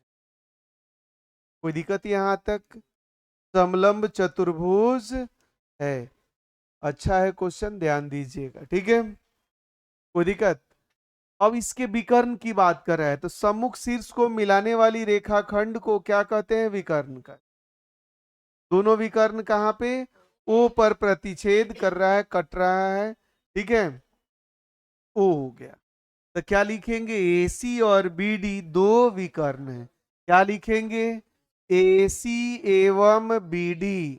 कोई दिक्कत यहां तक? समलंब चतुर्भुज है। अच्छा है क्वेश्चन, ध्यान दीजिएगा, ठीक है। कोई दिक्कत? अब इसके विकर्ण की बात कर रहा है, तो सम्मुख शीर्ष को मिलाने वाली रेखाखंड को क्या कहते हैं? विकर्ण का। दोनों विकर्ण कहां पे? ओ पर प्रतिच्छेद कर रहा है, कट रहा है, ठीक है। ओ हो गया। तो क्या लिखेंगे? AC और BD दो विकर्ण है। क्या लिखेंगे? AC एवं BD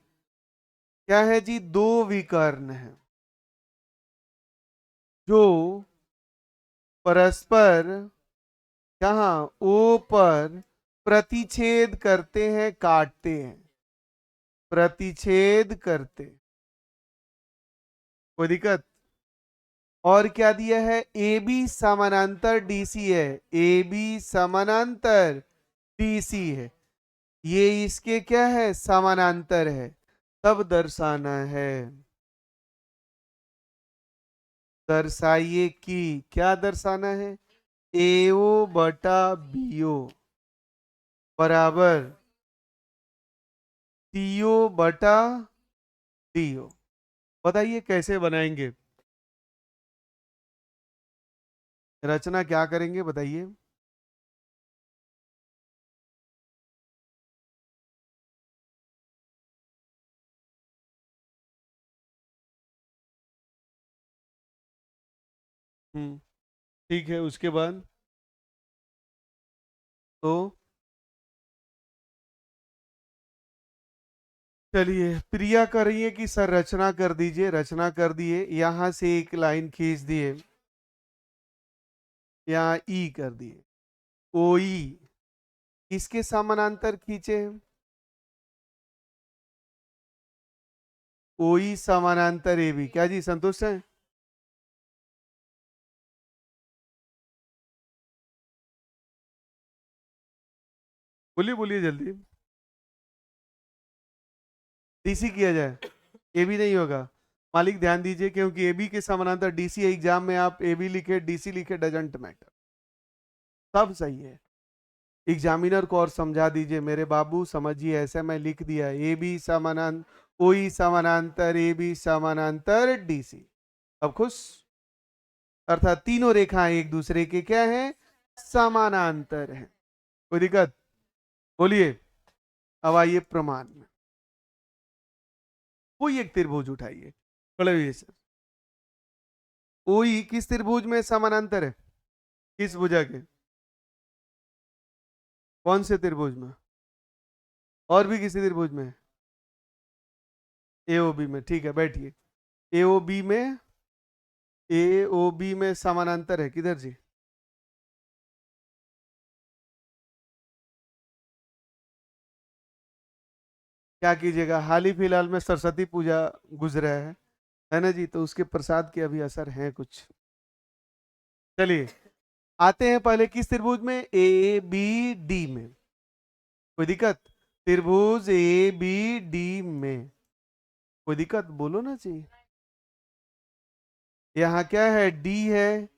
क्या है जी? दो विकर्ण है जो परस्पर कहाँ? O पर प्रतिच्छेद करते हैं, काटते हैं, प्रतिच्छेद करते। कोई दिक्कत? और क्या दिया है? AB समानांतर DC है, AB समानांतर DC है, ये इसके क्या है? समानांतर है। तब दर्शाना है, दर्शाइए कि, क्या दर्शाना है? AO बटा BO बराबर CO बटा DO। बताइए कैसे बनाएंगे? रचना क्या करेंगे बताइए? ठीक है, उसके बाद तो चलिए, प्रिया कर रही है कि सर रचना कर दीजिए, रचना कर दिए, यहां से एक लाइन खींच दिए, यहाँ ई कर दिए। ओ ई किसके समानांतर खींचे? ओ ई समानांतर ए बी। क्या जी, संतुष्ट है? बोलिए बोलिए जल्दी। डीसी किया जाए, ए बी नहीं होगा। मालिक ध्यान दीजिए, क्योंकि ए बी के समानांतर डीसी, एग्जाम में आप ए बी लिखे डीसी लिखे डजंट मैटर, सब सही है। एग्जामिनर को और समझा दीजिए मेरे बाबू, समझिए, ऐसे मैं लिख दिया, ए बी समानांतर, ओ ई समानांतर ए बी समानांतर डीसी। अब खुश? अर्थात तीनों रेखाएं एक दूसरे के क्या है? समानांतर है। कोई दिक्कत? बोलिए। अब आइए प्रमाण में। कोई एक त्रिभुज उठाइए, खड़े हुए सर। ओई किस त्रिभुज में समानांतर है? किस भुजा के? कौन से त्रिभुज में? और भी किसी त्रिभुज में? AOB में, ठीक है, बैठिए। AOB में, AOB में समानांतर है किधर जी? क्या कीजिएगा, हाल ही फिलहाल में सरस्वती पूजा गुजरा है ना जी, तो उसके प्रसाद के अभी असर है कुछ। चलिए, आते हैं पहले किस त्रिभुज में? ABD में। कोई दिक्कत? त्रिभुज ABD में कोई दिक्कत? बोलो ना जी। यहाँ क्या है? D है,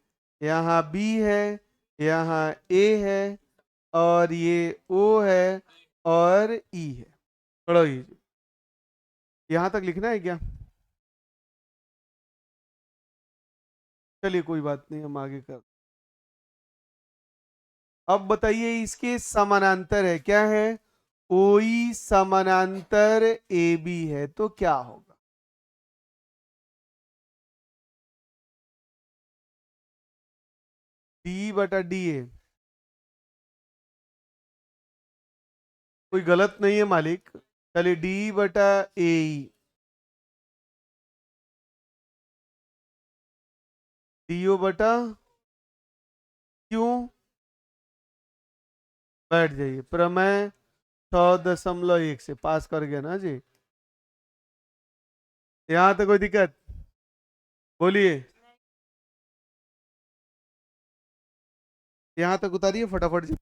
यहाँ B है, यहाँ A है, और ये O है, और E है। पढ़ो ये, यहाँ तक लिखना है क्या? चलिए कोई बात नहीं, हम आगे कर अब बताइए इसके समानांतर है, क्या है? ओई समानांतर ए बी है, तो क्या होगा? डी बटा डी है। कोई गलत नहीं है मालिक। चलिए डी बटा ए डी बटा, क्यों? बैठ जाइए, प्रमेय 6.1 से पास कर गया ना जी। यहाँ तो कोई दिक्कत? बोलिए, यहाँ तक उतारिए फटाफट जी।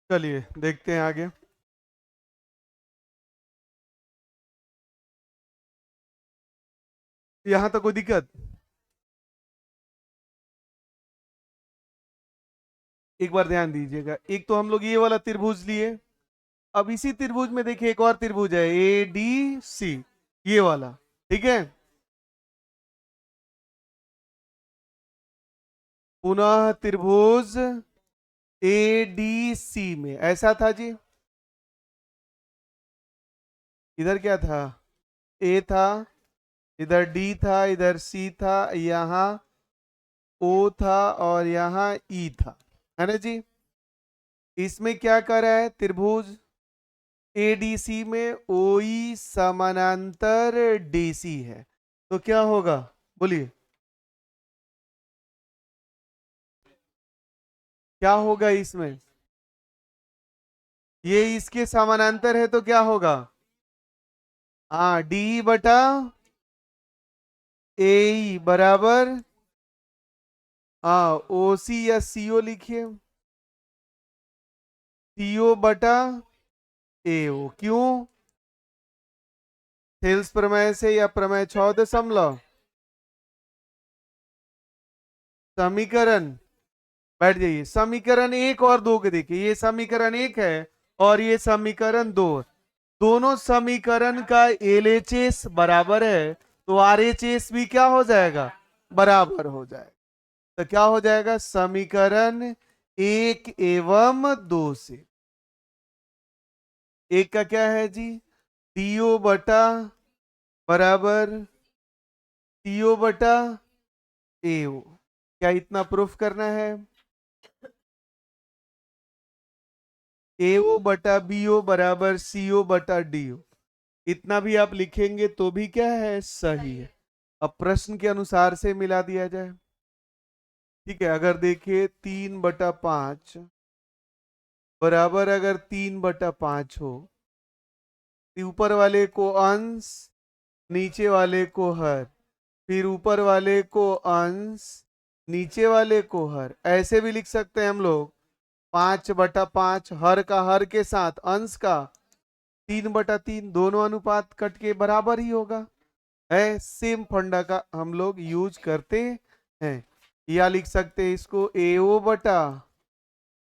चलिए देखते हैं आगे। यहाँ तक कोई दिक्कत? एक बार ध्यान दीजिएगा, एक तो हम लोग ये वाला त्रिभुज लिए। अब इसी त्रिभुज में देखिए एक और त्रिभुज है ए डी सी, ये वाला। ठीक है, पुनः त्रिभुज ए डी सी में ऐसा था जी। इधर क्या था? ए था, इधर डी था, इधर सी था, यहाँ ओ था और यहाँ ई था, है ना जी। इसमें क्या कर रहा है त्रिभुज एडीसी में ओई समानांतर डीसी है, तो क्या होगा? बोलिए, क्या होगा इसमें? ये इसके समानांतर है तो क्या होगा? हाँ, डी बटा ए बराबर, हाँ ओ सी या सीओ लिखिए, सीओ बटा ए ओ। क्यों? थेल्स प्रमेय से या प्रमेय 6., समीकरण, बैठ जाइए, समीकरण एक और दो के देखिए, ये समीकरण एक है और ये समीकरण दो। दोनों समीकरण का एलएचएस बराबर है, तो आरएचएस भी क्या हो जाएगा, बराबर हो जाएगा। तो क्या हो जाएगा, समीकरण एक एवं दो से, एक का क्या है जी, डीओ बटा बराबर टीओ बटा एओ। क्या इतना प्रूफ करना है, एओ बटा बीओ बराबर सीओ बटा डीओ, इतना भी आप लिखेंगे तो भी क्या है, सही है। अब प्रश्न के अनुसार से मिला दिया जाए। ठीक है, अगर देखिए 3/5 बराबर अगर 3/5 हो, तो ऊपर वाले को अंश, नीचे वाले को हर, फिर ऊपर वाले को अंश, नीचे वाले को हर, ऐसे भी लिख सकते हैं हम लोग। 5/5 हर का हर के साथ अंश का 3/3, दोनों अनुपात कट के बराबर ही होगा। है सेम फंडा का हम लोग यूज करते हैं। या लिख सकते हैं इसको एओ बटा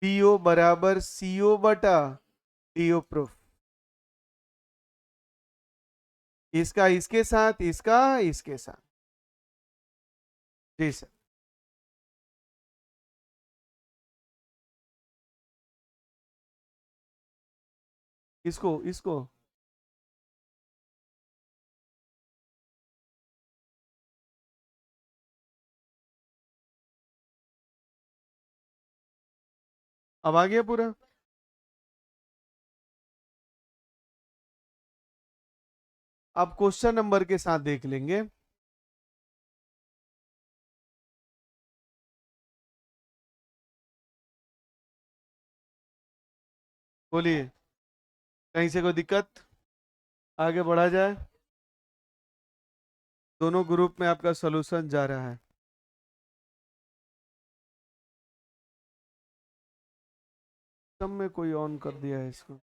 बीओ बराबर सीओ बटा डीओ प्रूफ। इसका इसके साथ, इसका इसके साथ। जी सर। इसको इसको अब आ गया पूरा। अब क्वेश्चन नंबर के साथ देख लेंगे। बोलिए, कहीं से कोई दिक्कत, आगे बढ़ा जाए। दोनों ग्रुप में आपका सॉल्यूशन जा रहा है। सब में कोई ऑन कर दिया है इसको।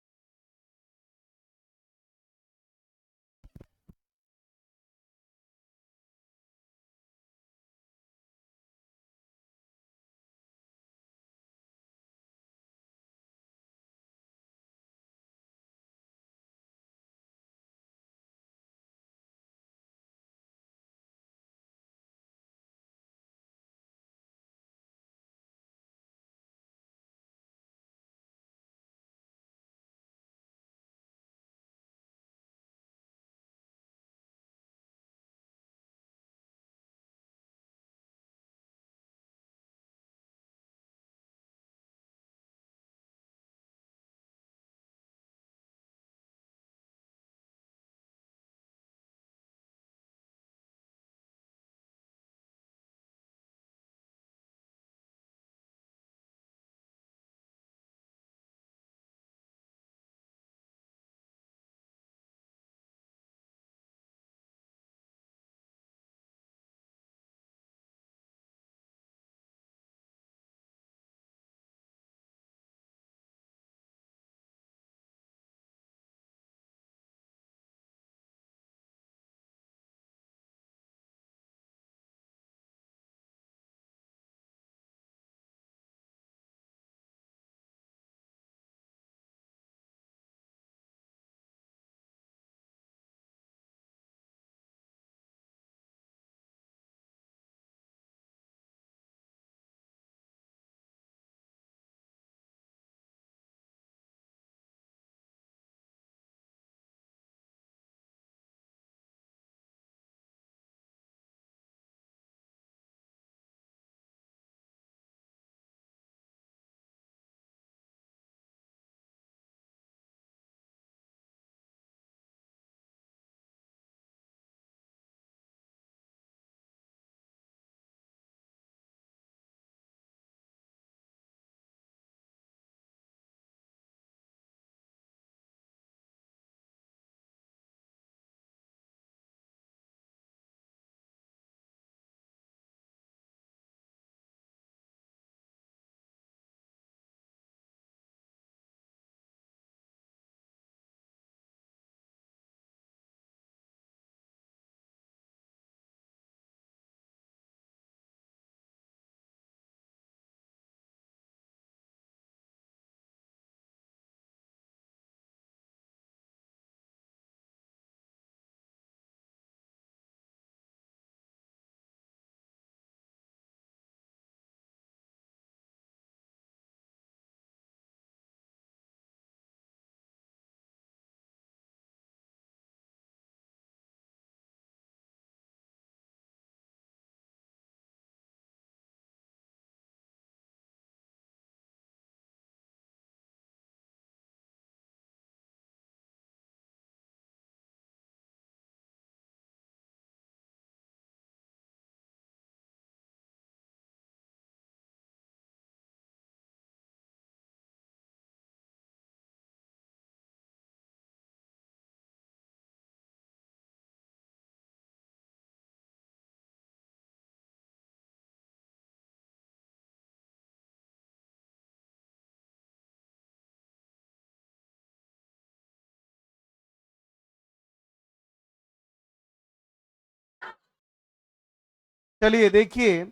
चलिए देखिए,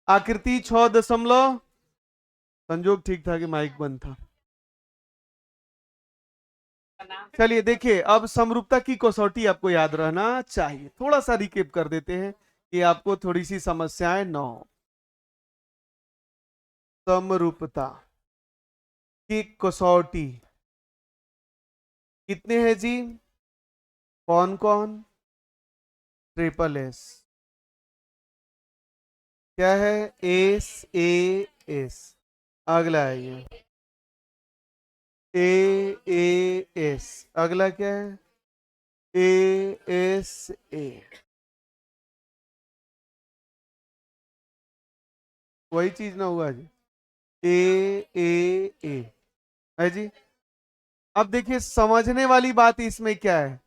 आकृति 6 दशमलव, संजोग ठीक था कि माइक बंद था। चलिए देखिए, अब समरूपता की कसौटी आपको याद रहना चाहिए। थोड़ा सा रिकेप कर देते हैं कि आपको थोड़ी सी समस्याएं न हो। समरूपता की कसौटी कितने हैं जी? कौन कौन? Triple S. क्या है? S A S. अगला है ये ए एस। अगला क्या है? A S A. वही चीज ना हुआ जी? ए है जी। अब देखिए, समझने वाली बात इसमें क्या है,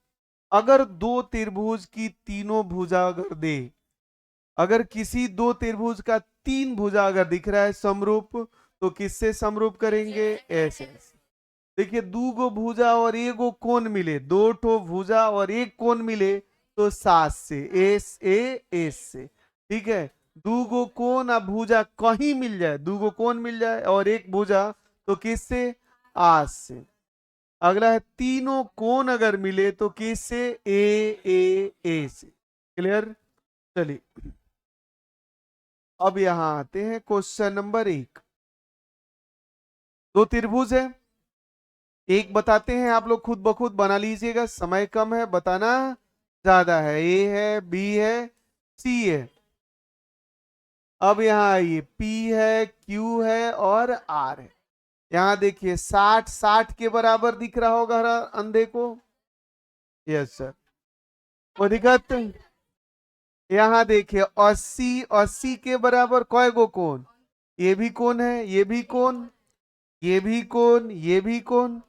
अगर दो त्रिभुज की तीनों भुजा अगर दे, अगर किसी दो त्रिभुज का तीन भुजा अगर दिख रहा है समरूप, तो किससे समरूप करेंगे? ऐसे ऐसे। देखिए, दो गो भुजा और एक गो कोण मिले, दो ठो भुजा और एक कोण मिले, तो सास से, एस से। ठीक है, दो गो कोण और भुजा कहीं मिल जाए, दो गो कोण मिल जाए और एक भुजा, तो किससे? आस से। अगला है तीनों कोण अगर मिले तो किससे? ए से। क्लियर? चलिए, अब यहां आते हैं क्वेश्चन नंबर 1। दो त्रिभुज है, एक बताते हैं, आप लोग खुद ब खुद बना लीजिएगा, समय कम है, बताना ज्यादा है। ए है, बी है, सी है। अब यहां आइए, पी है, क्यू है और आर है। यहां देखिए, 60 60 के बराबर दिख रहा होगा हर अंधे को। Yes sir. वो दिक्कत, यहां देखिए 80 80 के बराबर कय गो कोण? ये भी कोण है, ये भी कोण, ये भी कोण, ये भी कोण।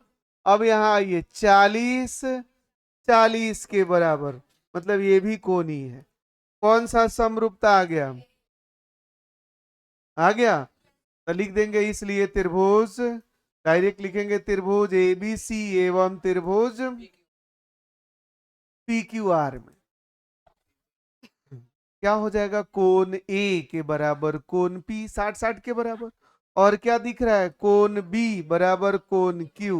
अब यहां आइए, 40 40 के बराबर, मतलब ये भी कोण ही है। कौन सा समरूपता आ गया? आ गया। तो लिख देंगे इसलिए त्रिभुज, डायरेक्ट लिखेंगे त्रिभुज एबीसी एवं त्रिभुज पी क्यू आर में क्या हो जाएगा? कोण ए के बराबर कोण पी 60 60 के बराबर। और क्या दिख रहा है? कोण बी बराबर कोण क्यू,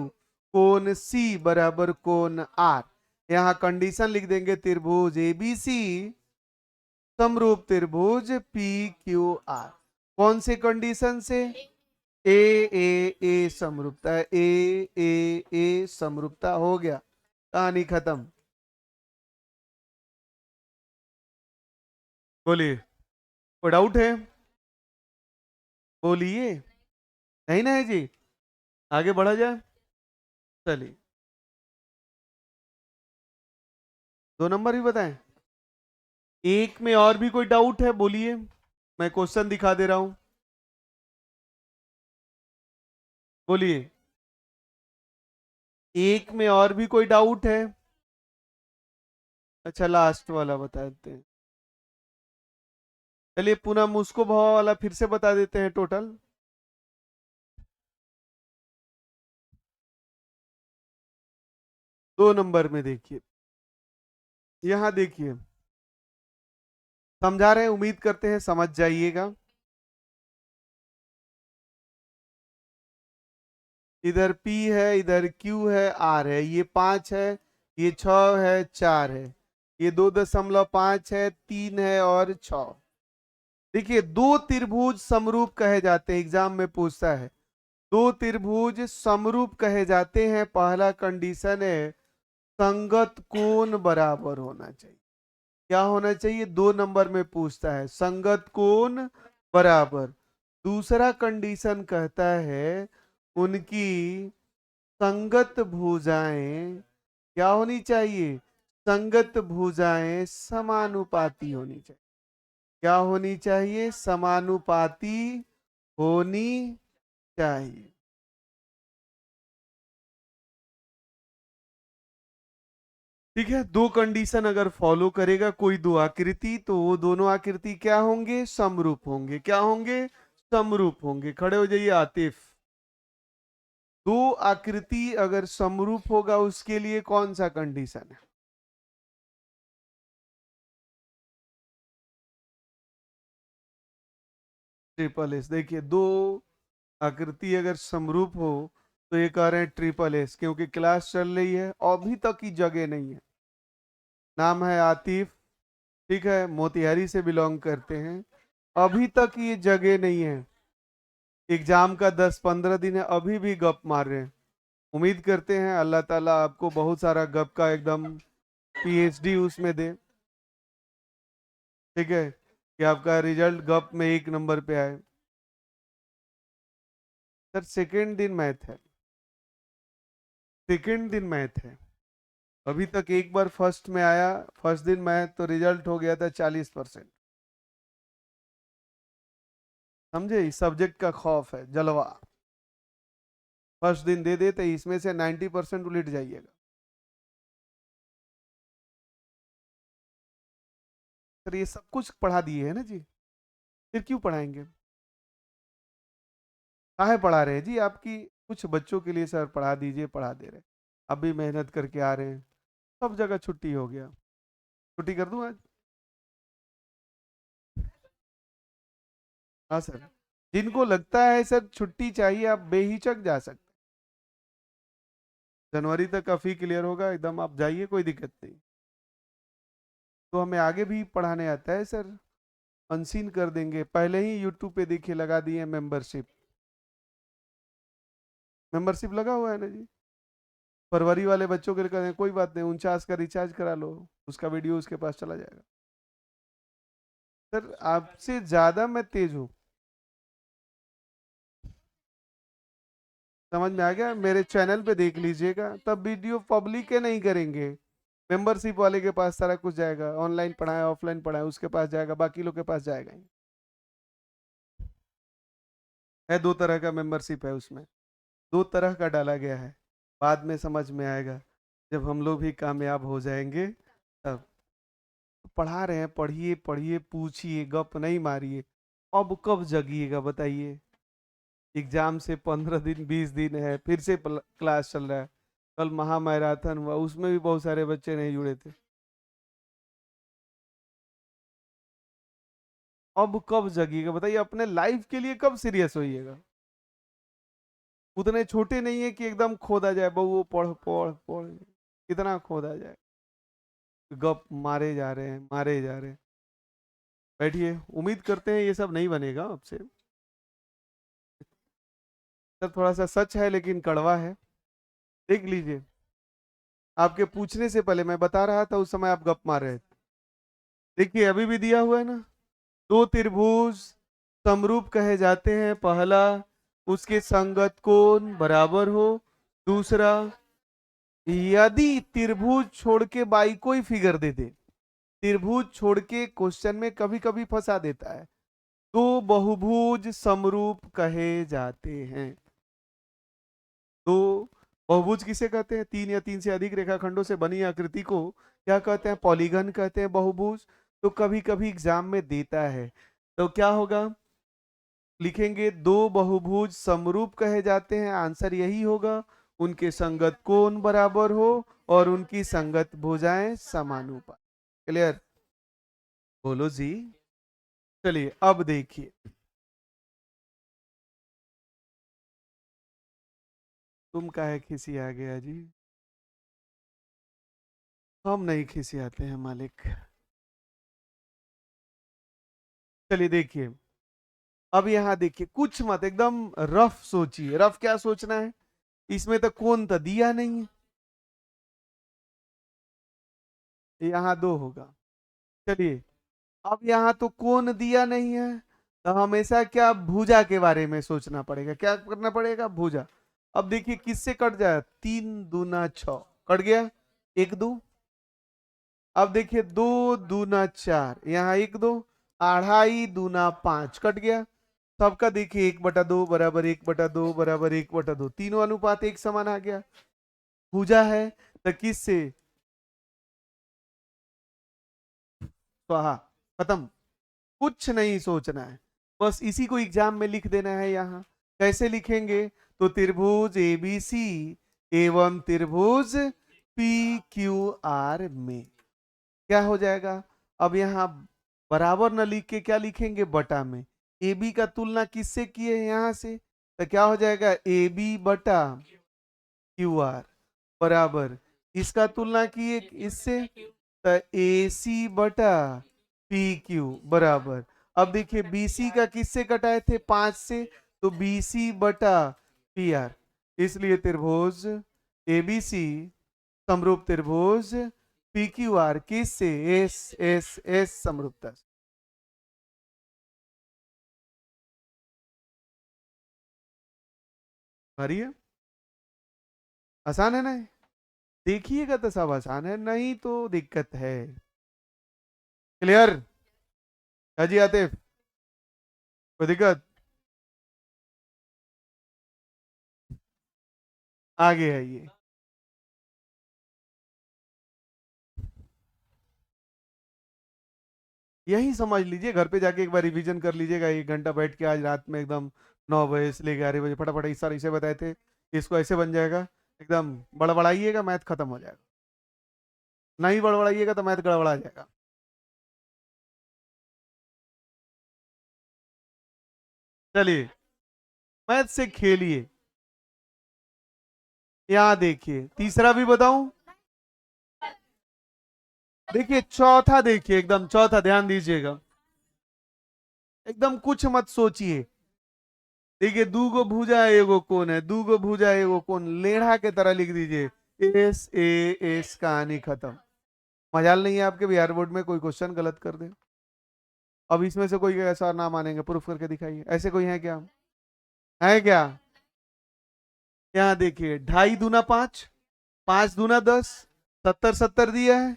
कोण सी बराबर कोण आर। यहां कंडीशन लिख देंगे त्रिभुज एबीसी समरूप त्रिभुज पी क्यू आर। कौन से कंडीशन से? ए समरूपता है, ए समरूपता हो गया, कहानी खत्म। बोलिए, कोई डाउट है? बोलिए। नहीं ना है जी? आगे बढ़ा जाए। चलिए, 2 नंबर भी बताएं। एक में और भी कोई डाउट है? बोलिए, मैं क्वेश्चन दिखा दे रहा हूं। बोलिए, एक में और भी कोई डाउट है? अच्छा, लास्ट वाला बता देते हैं। चलिए, पुनः मुस्को भाव वाला फिर से बता देते हैं टोटल। 2 नंबर में देखिए, यहां देखिए, समझा रहे हैं, उम्मीद करते हैं समझ जाइएगा। इधर P है, इधर Q है, R है, ये 5 है, ये 6 है, 4 है, ये 2.5 है, 3 है और 6। देखिए, दो त्रिभुज समरूप कहे जाते हैं, एग्जाम में पूछता है। दो त्रिभुज समरूप कहे जाते हैं, पहला कंडीशन है संगत कोण बराबर होना चाहिए। क्या होना चाहिए? 2 नंबर में पूछता है, संगत कोण बराबर। दूसरा कंडीशन कहता है उनकी संगत भुजाएं क्या होनी चाहिए? संगत भुजाएं समानुपाती होनी चाहिए। क्या होनी चाहिए? समानुपाती होनी चाहिए। ठीक है, दो कंडीशन अगर फॉलो करेगा कोई दो आकृति, तो वो दोनों आकृति क्या होंगे? समरूप होंगे। क्या होंगे? समरूप होंगे। खड़े हो जाइए आतिफ। दो आकृति अगर समरूप होगा, उसके लिए कौन सा कंडीशन है? Triple S. देखिए दो आकृति अगर समरूप हो तो ये कह रहे हैं ट्रिपल एस, क्योंकि क्लास चल रही है अभी तक की जगह नहीं है। नाम है आतिफ, ठीक है, मोतिहारी से बिलोंग करते हैं। अभी तक ये जगह नहीं है, एग्जाम का 10-15 दिन है, अभी भी गप मार रहे हैं। उम्मीद करते हैं अल्लाह ताला आपको बहुत सारा गप का एकदम पीएचडी उसमें दे, ठीक है, कि आपका रिजल्ट गप में 1 नंबर पे आए। सर सेकेंड दिन मैथ है, सेकेंड दिन मैथ है। अभी तक एक बार फर्स्ट में आया, फर्स्ट दिन मैथ तो रिजल्ट हो गया था 40%। समझे, इस सब्जेक्ट का खौफ है, जलवा। फर्स्ट दिन दे देते इसमें से 90% उलट जाइएगा। सर ये सब कुछ पढ़ा दिए है ना जी, फिर क्यों पढ़ाएंगे? काहे पढ़ा रहे हैं जी? आपकी कुछ बच्चों के लिए सर पढ़ा दीजिए, पढ़ा दे रहे हैं। अब भी मेहनत करके आ रहे हैं, सब जगह छुट्टी हो गया। छुट्टी कर दूं आज? हाँ सर, जिनको लगता है सर छुट्टी चाहिए आप बेहिचक जा सकते। जनवरी तक का फी क्लियर होगा एकदम, आप जाइए, कोई दिक्कत नहीं। तो हमें आगे भी पढ़ाने आता है सर, अनसीन कर देंगे। पहले ही यूट्यूब पे देखिए लगा दिए मेंबरशिप, मेंबरशिप लगा हुआ है ना जी। फरवरी वाले बच्चों के लिए करें, कोई बात नहीं, 49 का रिचार्ज करा लो, उसका वीडियो उसके पास चला जाएगा। सर आपसे ज्यादा मैं तेज हूँ, समझ में आ गया? मेरे चैनल पे देख लीजिएगा, तब वीडियो पब्लिक के नहीं करेंगे। मेंबरशिप वाले के पास सारा कुछ जाएगा, ऑनलाइन पढ़ाए ऑफलाइन पढ़ाए उसके पास जाएगा, बाकी लोग के पास जाएगा ही। है 2 तरह का मेंबरशिप है उसमें, 2 तरह का डाला गया है। बाद में समझ में आएगा जब हम लोग भी कामयाब हो जाएंगे तब। पढ़ा रहे हैं, पढ़िए पढ़िए, पूछिए, गप नहीं मारिए। अब कब जगिएगा बताइए? एग्जाम से 15 दिन 20 दिन है, फिर से क्लास चल रहा है। कल महामैराथन हुआ, उसमें भी बहुत सारे बच्चे नहीं जुड़े थे। अब कब जगिएगा बताइए? अपने लाइफ के लिए कब सीरियस होइएगा? उतने छोटे नहीं है कि एकदम खोदा जाए, बहू पढ़ पढ़ पढ़, कितना खोदा जाए? गप मारे जा रहे हैं, मारे जा रहे हैं। बैठिए, उम्मीद करते हैं ये सब नहीं बनेगा आपसे। सर थोड़ा सा सच है लेकिन कड़वा है, देख लीजिए। आपके पूछने से पहले मैं बता रहा था, उस समय आप गप मार रहे थे। देखिए अभी भी दिया हुआ है ना, दो त्रिभुज समरूप कहे जाते हैं। पहला, उसके संगत कोण बराबर हो। दूसरा, यदि त्रिभुज छोड़ के बाई कोई फिगर दे दे। त्रिभुज छोड़ के क्वेश्चन में कभी कभी फंसा देता है। दो बहुभुज समरूप कहे जाते हैं। दो बहुभुज किसे कहते हैं? 3 या 3 से अधिक रेखाखंडों से बनी आकृति को क्या कहते हैं? पॉलीगन कहते हैं, बहुभुज। तो कभी कभी एग्जाम में देता है, तो क्या होगा? लिखेंगे दो बहुभुज समरूप कहे जाते हैं, आंसर यही होगा। उनके संगत कोण बराबर हो और उनकी संगत भुजाएं समानुपात। क्लियर? बोलो जी। चलिए अब देखिए, तुम काहे खिसी आ गया जी? हम नहीं खिसी आते हैं मालिक। चलिए देखिए, अब यहाँ देखिए, कुछ मत, एकदम रफ सोचिए। रफ क्या सोचना है? इसमें तो कोण तो दिया नहीं है, यहाँ 2 होगा। चलिए, अब यहाँ तो कोण दिया नहीं है, तो हमेशा क्या भुजा के बारे में सोचना पड़ेगा। क्या करना पड़ेगा? भुजा। अब देखिए किससे कट जाए, 3 दूना 6 कट गया, 1 2। अब देखिए 2 दूना 4, यहाँ 1 2, 2.5 दूना 5 कट गया। सबका देखिए 1/2 बराबर 1/2 बराबर 1/2, तीनों अनुपात एक समान आ गया। भुजा है तो किससे? स्वाहा, खत्म। कुछ नहीं सोचना है, बस इसी को एग्जाम में लिख देना है। यहाँ कैसे लिखेंगे? तो त्रिभुज एबीसी एवं त्रिभुज पी क्यू आर में क्या हो जाएगा? अब यहाँ बराबर न लिख के क्या लिखेंगे? बटा में। ए बी का तुलना किससे किए हैं यहाँ से, तो क्या हो जाएगा ए बी बटा क्यू आर बराबर, इसका तुलना किए इससे तो ए सी बटा पी क्यू बराबर। अब देखिए बीसी का किससे कटाए थे 5 से, तो बीसी बटा पी आर, इसलिए त्रिभुज एबीसी समरूप त्रिभुज पी क्यू आर किससे, एस एस एस समरूपता से। है आसान है ना, देखिएगा तो सब आसान है, नहीं तो दिक्कत है। क्लियर है जी आतिफ, कोई दिक्कत, आगे है ये। यही समझ लीजिए, घर पे जाके एक बार रिवीजन कर लीजिएगा, 1 घंटा बैठ के आज रात में एकदम 9 बजे से लेकर 11 बजे फटाफट इस सारे इसे बताए थे, इसको ऐसे बन जाएगा, एकदम बड़बड़ाइएगा मैथ खत्म हो जाएगा, नहीं बड़बड़ाइएगा तो मैथ गड़बड़ा जाएगा। चलिए मैथ से खेलिए। यहाँ देखिए तीसरा भी बताऊं, देखिए चौथा, देखिए एकदम चौथा ध्यान दीजिएगा, एकदम कुछ मत सोचिए। देखिए दूगो भुजा एगो कोण है, दूगो भुजा एगो कोण, लेढ़ा के तरह लिख दीजिए, एस ए एस, कहानी खत्म। मजाल नहीं है आपके बिहार बोर्ड में कोई क्वेश्चन गलत कर दे। अब इसमें से कोई ऐसा ना मानेंगे, प्रूफ करके दिखाइए, ऐसे कोई है क्या, है क्या। यहाँ देखिए 2.5 दूना 5, 5 दूना 10, 70 70 दिया है,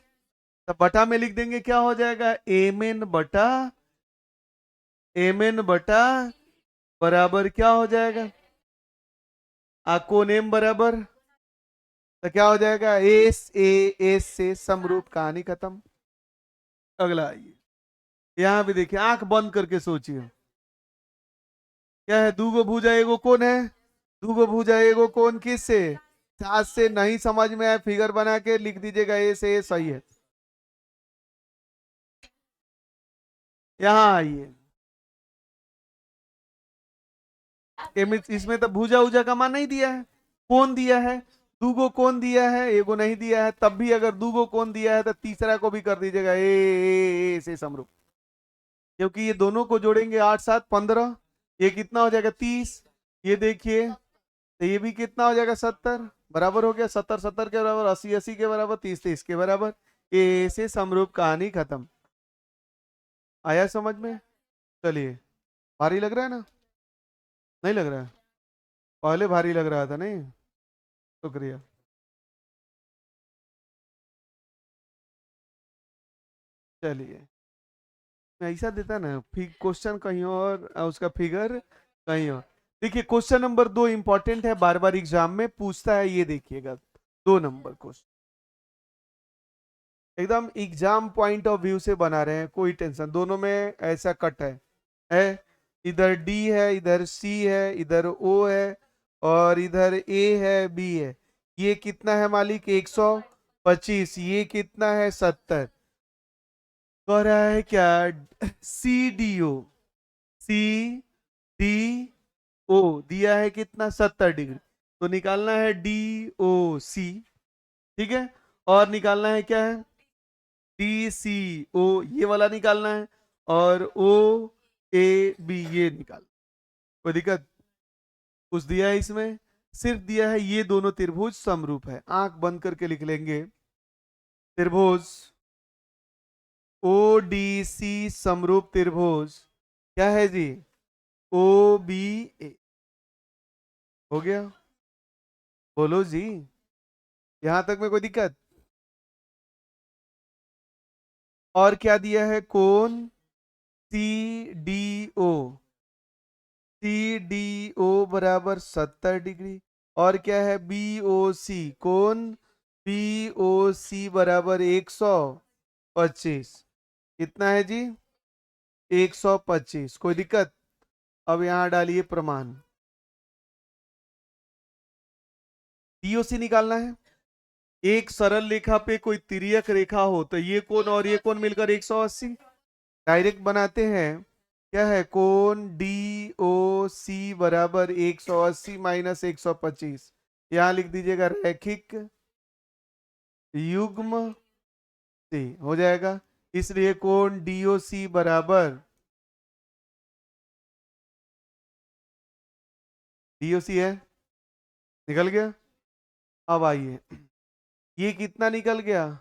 तो बटा में लिख देंगे, क्या हो जाएगा एम एन बटा एम एन बटा बराबर क्या हो जाएगा, कोण एम बराबर, तो क्या हो जाएगा एस ए एस से समरूप, कहानी खत्म। अगला आइए, यहाँ भी देखिए आंख बंद करके सोचिए, क्या है दूगो भुजा एगो कोण है, दूगो भुजा एगो कोण किससे, 7 से, नहीं समझ में आए फिगर बना के लिख दीजिएगा ए से, ए सही है। यहाँ आइए, इसमें तो भुजा उजा का मान नहीं दिया है, कौन दिया है, दूगो कौन दिया है, एगो नहीं दिया है, तब भी अगर दूगो कौन दिया है तो तीसरा को भी कर दीजिएगा ए से समरूप, क्योंकि ये दोनों को जोड़ेंगे 8 7 15, ये कितना हो जाएगा 30, ये देखिए तो ये भी कितना हो जाएगा 70, बराबर हो गया 70 70 के बराबर, 80 80 के बराबर, 30 30 के बराबर, ए से समरूप, कहानी खत्म। आया समझ में। चलिए, भारी लग रहा है ना, नहीं लग रहा है, पहले भारी लग रहा था नहीं, शुक्रिया। चलिए, ऐसा देता ना क्वेश्चन कहीं और उसका फिगर कहीं और। देखिए क्वेश्चन नंबर 2 इंपॉर्टेंट है, बार बार एग्जाम में पूछता है, ये देखिएगा 2 नंबर क्वेश्चन, एकदम एग्जाम पॉइंट ऑफ व्यू से बना रहे हैं, कोई टेंशन, दोनों में ऐसा कट है इधर डी है, इधर सी है, इधर ओ है, और इधर ए है, बी है, ये कितना है मालिक 125, ये कितना है 70, कह रहा है क्या C D O, C D O दिया है कितना 70 डिग्री, तो निकालना है डी ओ सी, ठीक है, और निकालना है क्या है डी सी ओ, ये वाला निकालना है, और ओ ए बी ये निकाल, कोई दिक्कत, कुछ दिया है इसमें, सिर्फ दिया है ये दोनों त्रिभुज समरूप है, आंख बंद करके लिख लेंगे, त्रिभुज ओ डी सी समरूप त्रिभुज क्या है जी, ओ बी ए, हो गया, बोलो जी, यहां तक में कोई दिक्कत। और क्या दिया है कोण C D O, C D O बराबर 70 डिग्री, और क्या है बी ओ सी, कोण बी ओ सी बराबर 125, कितना है जी 125, कोई दिक्कत। अब यहां डालिए प्रमाण, डीओसी निकालना है, एक सरल रेखा पे कोई तिर्यक रेखा हो तो ये कोण और ये कोण मिलकर 180, डायरेक्ट बनाते हैं, क्या है कोण बराबर 180 माइनस 125, यहां लिख दीजिएगा रैखिक युग्म से हो जाएगा। इसलिए कोण DOC बराबर DOC है, निकल गया। अब आइए, ये कितना निकल गया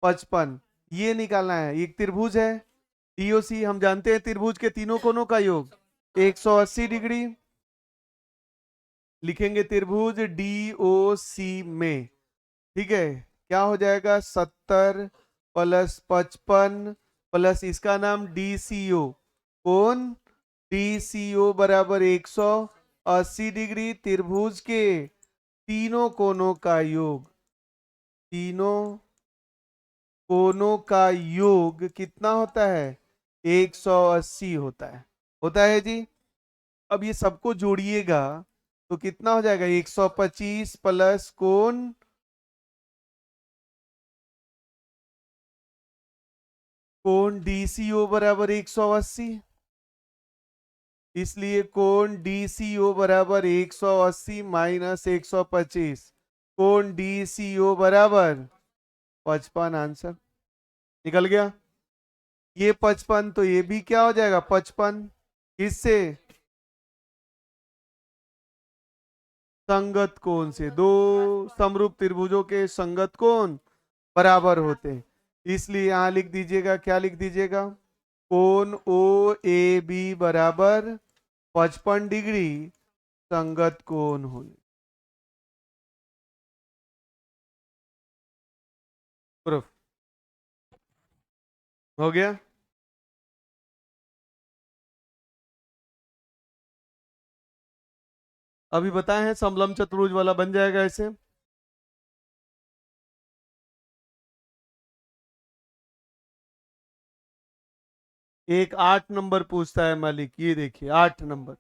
55, ये निकालना है। एक त्रिभुज है DOC, हम जानते हैं त्रिभुज के तीनों कोणों का योग 180 डिग्री। लिखेंगे त्रिभुज DOC में, ठीक है, क्या हो जाएगा 70 प्लस 55 प्लस इसका नाम DCO, कोण DCO बराबर 180 डिग्री। त्रिभुज के तीनों कोणों का योग, तीनों कोणों का योग कितना होता है 180 होता है जी। अब ये सबको जोड़िएगा तो कितना हो जाएगा 125 प्लस कोण DCO बराबर 180, इसलिए कोण DCO बराबर 180 माइनस 125, कोण DCO बराबर 55, आंसर निकल गया। ये 55 तो ये भी क्या हो जाएगा 55, इससे संगत कोण से, दो समरूप त्रिभुजों के संगत कोण बराबर होते हैं, इसलिए यहां लिख दीजिएगा, क्या लिख दीजिएगा, कोण OAB बराबर 55 डिग्री संगत कोण हुई। प्रूफ हो गया। अभी बताए हैं समलंब चतुर्भुज वाला बन जाएगा ऐसे। एक 8 नंबर पूछता है मालिक, ये देखिए 8 नंबर,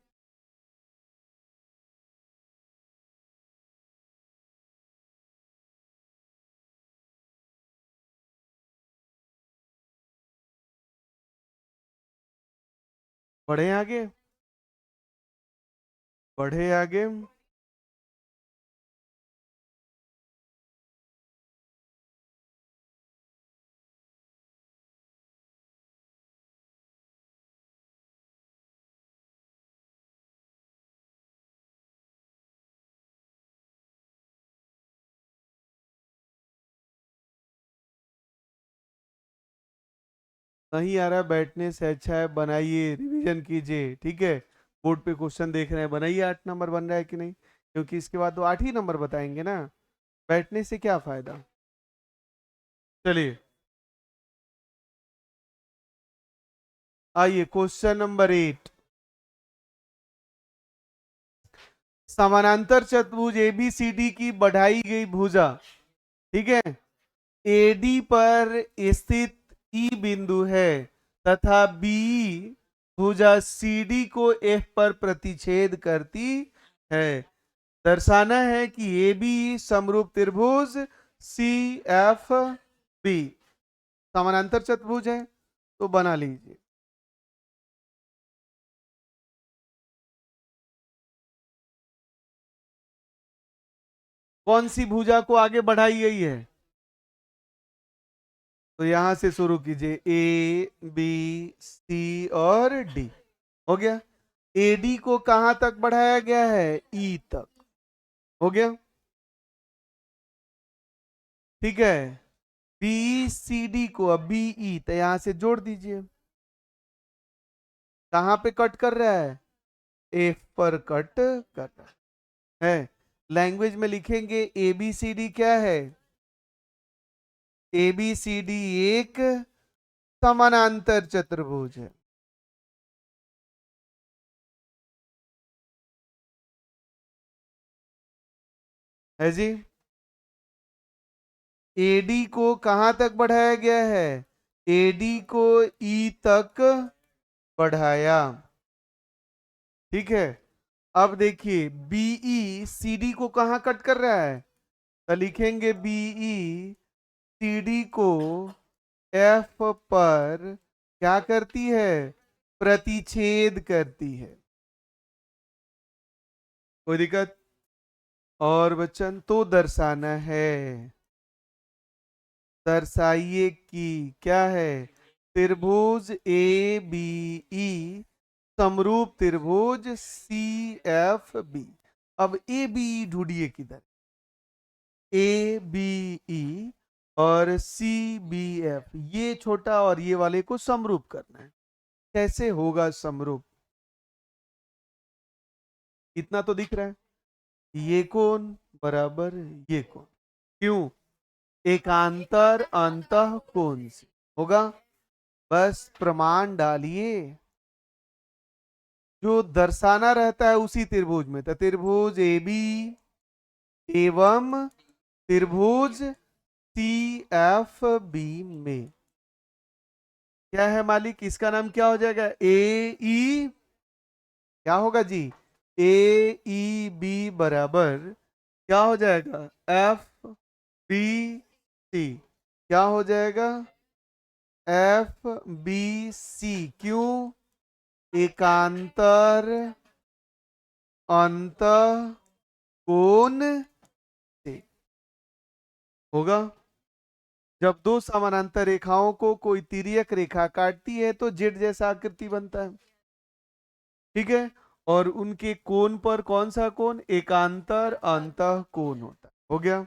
बढ़े आगे, बढ़े आगे। नहीं आ रहा बैठने से अच्छा है बनाइए, रिवीजन कीजिए, ठीक है। बोर्ड पे क्वेश्चन देख रहे हैं, बनाइए 8 नंबर बन रहा है कि नहीं, क्योंकि इसके बाद तो 8 ही नंबर बताएंगे ना, बैठने से क्या फायदा। चलिए आइए क्वेश्चन नंबर 8। समानांतर चतुर्भुज ABCD की बढ़ाई गई भुजा, ठीक है, AD पर स्थित E बिंदु है तथा BE भुजा CD को F पर प्रतिच्छेद करती है। दर्शाना है कि AB समरूप त्रिभुज CFB समानांतर चतुर्भुज है, तो बना लीजिए। कौन सी भुजा को आगे बढ़ाई गई है, तो यहां से शुरू कीजिए ABC और D, हो गया। AD को कहां तक बढ़ाया गया है E तक, हो गया, ठीक है। BCD को अब BE तो यहां से जोड़ दीजिए, कहां पे कट कर रहा है F पर कट कर रहा है। लैंग्वेज में लिखेंगे ABCD क्या है, ABCD एक समानांतर चतुर्भुज है जी। AD को कहां तक बढ़ाया गया है, AD को E तक बढ़ाया, ठीक है। अब देखिए BE CD को कहां कट कर रहा है, तो लिखेंगे BE CD को F पर क्या करती है, प्रतिच्छेद करती है। कोई दिक्कत? और बच्चन तो दर्शाना है, दर्शाइए कि क्या है, त्रिभुज ए बी ई समरूप त्रिभुज सी एफ बी। अब ए बी ढूंढिए किधर, ए बी ई और सी बी एफ, ये छोटा और ये वाले को समरूप करना है। कैसे होगा समरूप? इतना तो दिख रहा है, ये कोण बराबर ये कोण, क्यों? एकांतर अंतः कोण से होगा। बस प्रमाण डालिए, जो दर्शाना रहता है उसी त्रिभुज में, तो त्रिभुज ए बी एवं त्रिभुज सी एफ बी में क्या है मालिक, इसका नाम क्या हो जाएगा, ए ई, क्या होगा जी, ए ई बी बराबर क्या हो जाएगा, एफ बी सी, क्या हो जाएगा, एफ बी सी, क्यों? एकांतर अंत कोण से होगा। जब दो समानांतर रेखाओं को कोई तिर्यक रेखा काटती है तो जेड जैसा आकृति बनता है, ठीक है। और उनके कोण पर कौन सा कोण, एकांतर अंतः कोण होता है, हो गया।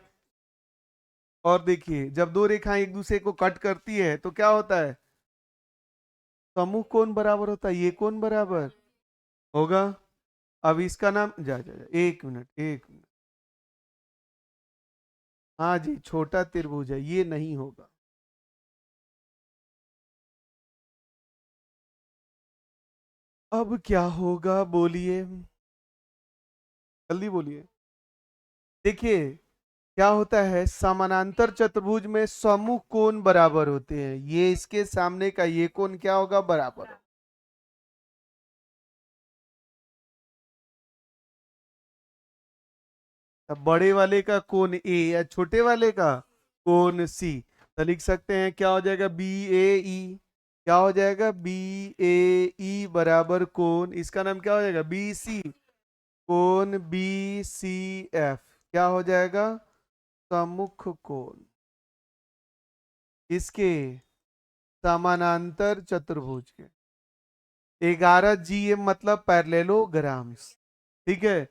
और देखिए जब दो रेखाएं एक दूसरे को कट करती है तो क्या होता है, समूह कोण बराबर होता है, ये कोण बराबर होगा। अब इसका नाम जा, एक मिनट एक मिनट, हाँ जी छोटा त्रिभुज है, ये नहीं होगा। अब क्या होगा बोलिए, जल्दी बोलिए। देखिए क्या होता है, समानांतर चतुर्भुज में समूह कोण बराबर होते हैं, ये इसके सामने का ये कोण क्या होगा, बराबर। अब बड़े वाले का कोण ए या छोटे वाले का कोण सी, तो लिख सकते हैं क्या हो जाएगा, बी ए ई, क्या हो जाएगा, बी ए ई बराबर कोण, इसका नाम क्या हो जाएगा, बी सी, कोण बी सी एफ, क्या हो जाएगा, सम्मुख कोण इसके समानांतर चतुर्भुज के। 11 जी एम मतलब पैरेललोग्राम्स, ठीक है।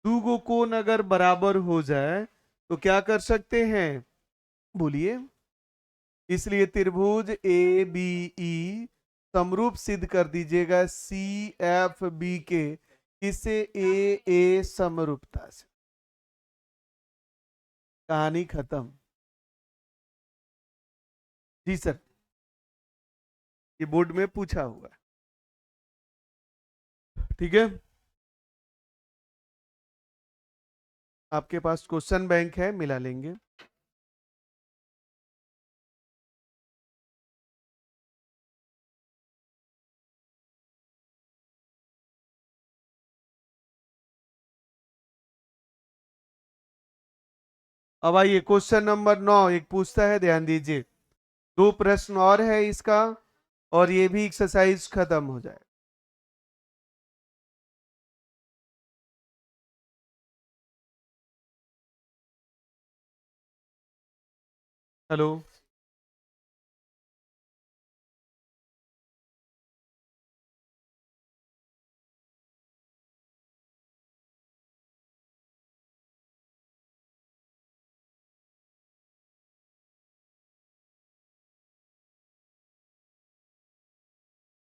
दो गो कोण अगर बराबर हो जाए तो क्या कर सकते हैं, बोलिए। इसलिए त्रिभुज ए बी ई समरूप सिद्ध कर दीजिएगा सी एफ बी के, किससे, ए समरूपता से। कहानी खत्म। जी सर, ये बोर्ड में पूछा हुआ है, ठीक है। आपके पास क्वेश्चन बैंक है, मिला लेंगे। अब आइए क्वेश्चन नंबर 9, एक पूछता है, ध्यान दीजिए। दो प्रश्न और है इसका, और ये भी एक्सरसाइज खत्म हो जाए। हेलो।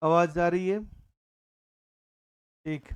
आवाज आ रही है? ठीक।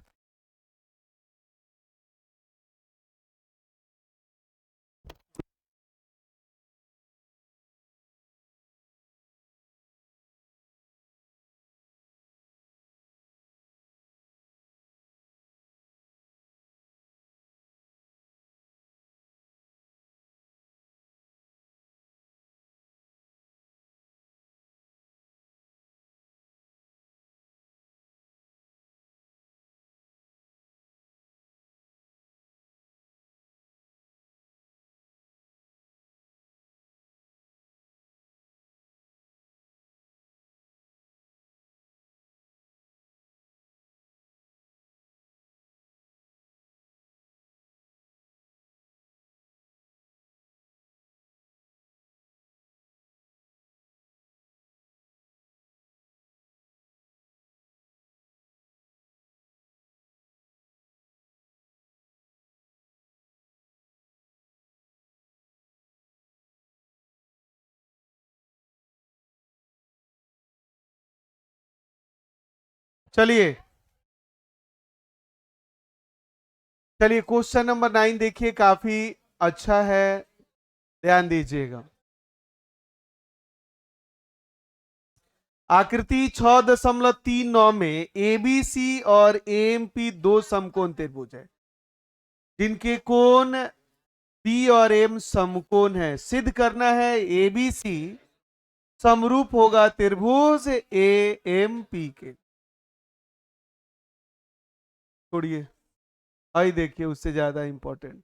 चलिए चलिए क्वेश्चन नंबर 9 देखिए, काफी अच्छा है, ध्यान दीजिएगा। आकृति 6.39 में एबीसी और एएमपी दो समकोण त्रिभुज है जिनके कोण बी और एम समकोण है। सिद्ध करना है एबीसी समरूप होगा त्रिभुज एएमपी के। छोड़िए, आई देखिए उससे ज्यादा इंपॉर्टेंट।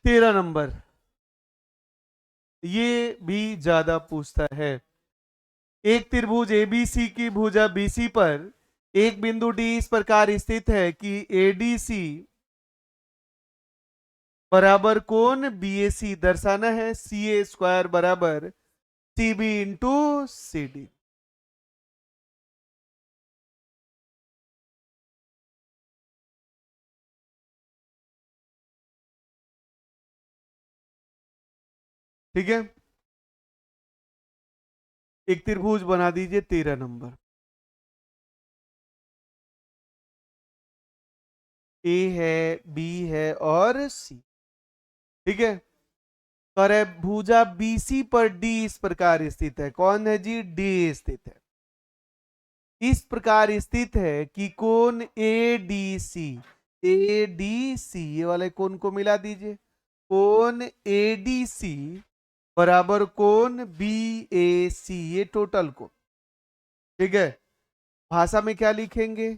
तेरह नंबर, ये भी ज्यादा पूछता है। एक त्रिभुज एबीसी की भुजा बीसी पर एक बिंदु डी इस प्रकार स्थित है कि एडीसी बराबर कोण बीएसी दर्शाना है। सी ए स्क्वायर बराबर C B into C D. ठीक है, एक त्रिभुज बना दीजिए 13 नंबर। ए है, बी है और सी। ठीक है, पर भुजा बीसी पर डी इस प्रकार स्थित है। कौन है जी? डी स्थित है। इस प्रकार स्थित है कि कोण एडीसी, एडीसी ये वाले कोण को मिला दीजिए। कोण एडीसी बराबर कोण बीएसी, ये टोटल को। ठीक है, भाषा में क्या लिखेंगे?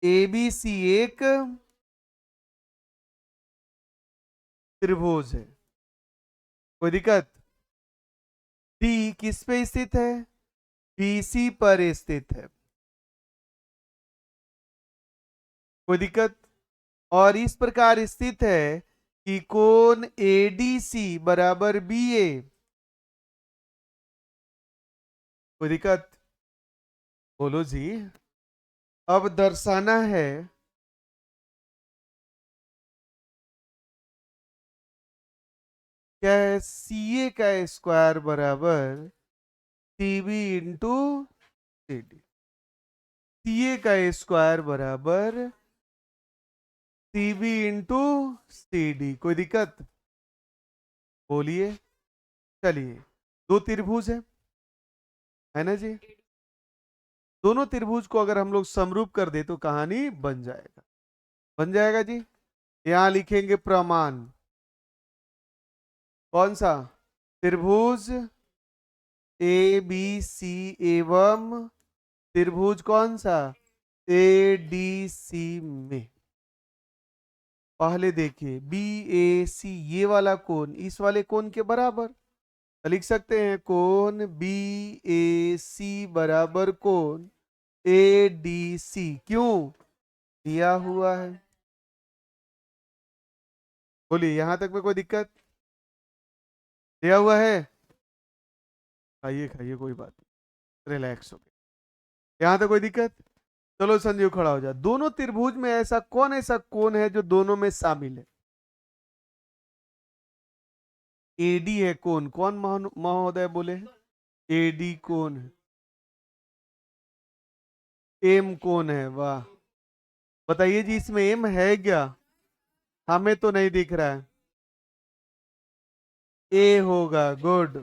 एबीसी एक त्रिभुज है। कोई दिक्कत? डी किस पे स्थित है? बीसी पर स्थित है। कोई दिक्कत? और इस प्रकार स्थित है कि कोण एडीसी बराबर बीए। कोई दिक्कत? बोलो जी। अब दर्शाना है क्या है? सी ए का स्क्वायर बराबर C B into C D. C A का स्क्वायर बराबर C B into C D. कोई दिक्कत? बोलिए। चलिए, दो त्रिभुज है ना जी? दोनों त्रिभुज को अगर हम लोग समरूप कर दे तो कहानी बन जाएगा। बन जाएगा जी। यहां लिखेंगे प्रमाण। कौन सा? त्रिभुज ए बी सी एवं त्रिभुज कौन सा? ए डी सी में पहले देखिए बी ए सी, ये वाला कोण इस वाले कोण के बराबर, तो लिख सकते हैं कोण बी ए सी बराबर कोण ए डी सी। क्यों? दिया हुआ है। बोलिए, यहां तक में कोई दिक्कत? दिया हुआ है। खाइए खाइए, कोई बात नहीं, रिलैक्स हो गए। यहां तक कोई दिक्कत? चलो संजीव खड़ा हो जा। दोनों त्रिभुज में ऐसा कोण है जो दोनों में शामिल है? एडी है कोण। कौन महोदय बोले? एडी कोण है। एम कोण है। वाह, बताइए जी, इसमें एम है क्या? हमें तो नहीं दिख रहा है। ए होगा। गुड,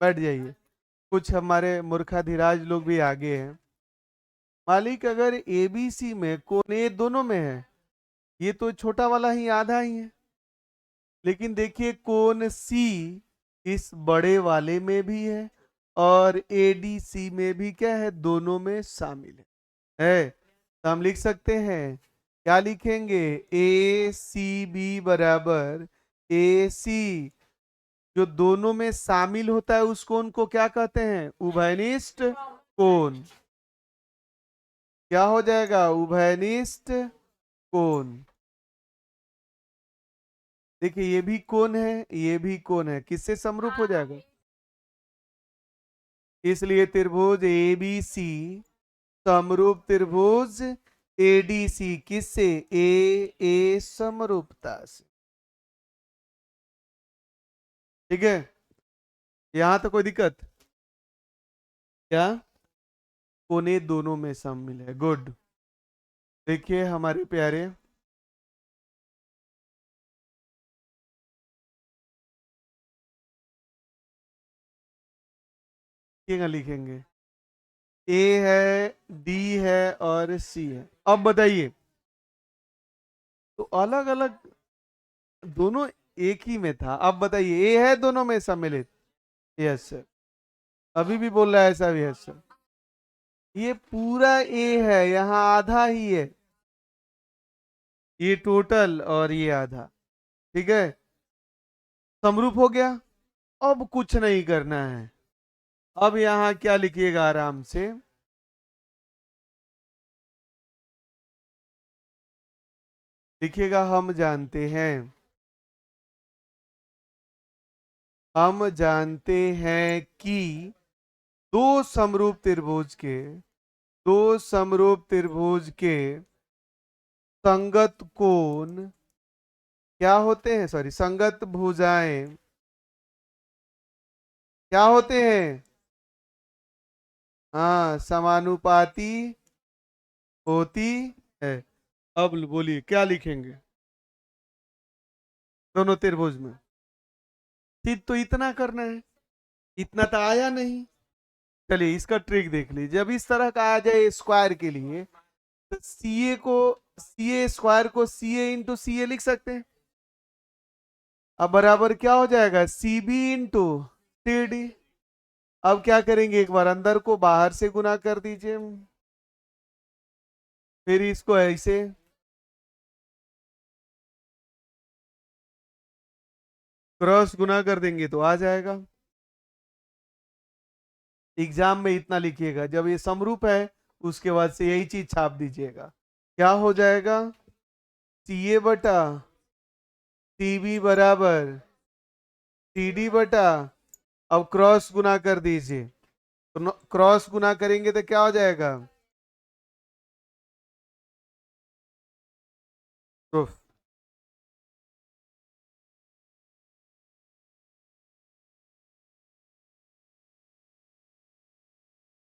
बैठ जाइए। कुछ हमारे मूर्खाधिराज लोग भी आगे हैं। मालिक, अगर एबीसी में कोण ए दोनों में है, ये तो छोटा वाला ही आधा ही है। लेकिन देखिए कोण सी इस बड़े वाले में भी है और एडीसी में भी क्या है? दोनों में शामिल है। तो हम लिख सकते हैं, क्या लिखेंगे? ए सी बी बराबर ए सी, जो दोनों में शामिल होता है उस कोण को क्या कहते हैं? उभयनिष्ठ कोण। क्या हो जाएगा? उभयनिष्ठ कोण। देखिए ये भी कोण है, ये भी कोण है, किससे समरूप हो जाएगा? इसलिए त्रिभुज एबीसी समरूप त्रिभुज एडीसी किससे? ए ए समरूपता से। ठीक है, यहां तो कोई दिक्कत क्या? कोने दोनों में शामिल है, गुड। देखिए हमारे प्यारे, क्या लिखेंगे? ए है, डी है और सी है। अब बताइए, तो अलग अलग दोनों एक ही में था। अब बताइए, ए है दोनों में सम्मिलित? Yes sir. अभी भी बोल रहा है ऐसा भी? Yes sir. ये पूरा ए है, यहाँ आधा ही है, ये टोटल और ये आधा। ठीक है, समरूप हो गया। अब कुछ नहीं करना है। अब यहाँ क्या लिखिएगा आराम से, लिखिएगा हम जानते हैं कि दो समरूप त्रिभुज के दो समरूप त्रिभुज के संगत कोण क्या होते हैं, सॉरी, संगत भुजाएं क्या होते हैं? हाँ, समानुपाती होती है। अब बोलिए क्या लिखेंगे दोनों त्रिभुज में? सिर्फ तो इतना करना है, इतना तो आया नहीं। चलिए इसका ट्रिक देख लीजिए। जब इस तरह का आ जाए स्क्वायर के लिए, तो सी ए स्क्वायर को सी ए इंटू सी ए लिख सकते हैं। अब बराबर क्या हो जाएगा? C B into C D. अब क्या करेंगे, एक बार अंदर को बाहर से गुना कर दीजिए, फिर इसको ऐसे क्रॉस गुना कर देंगे तो आ जाएगा। एग्जाम में इतना लिखिएगा, जब ये समरूप है उसके बाद से यही चीज छाप दीजिएगा। क्या हो जाएगा? सी ए बटा सी बी बराबर सी डी बटा, अब क्रॉस गुना कर दीजिए, तो क्रॉस गुना करेंगे तो क्या हो जाएगा? प्रूफ।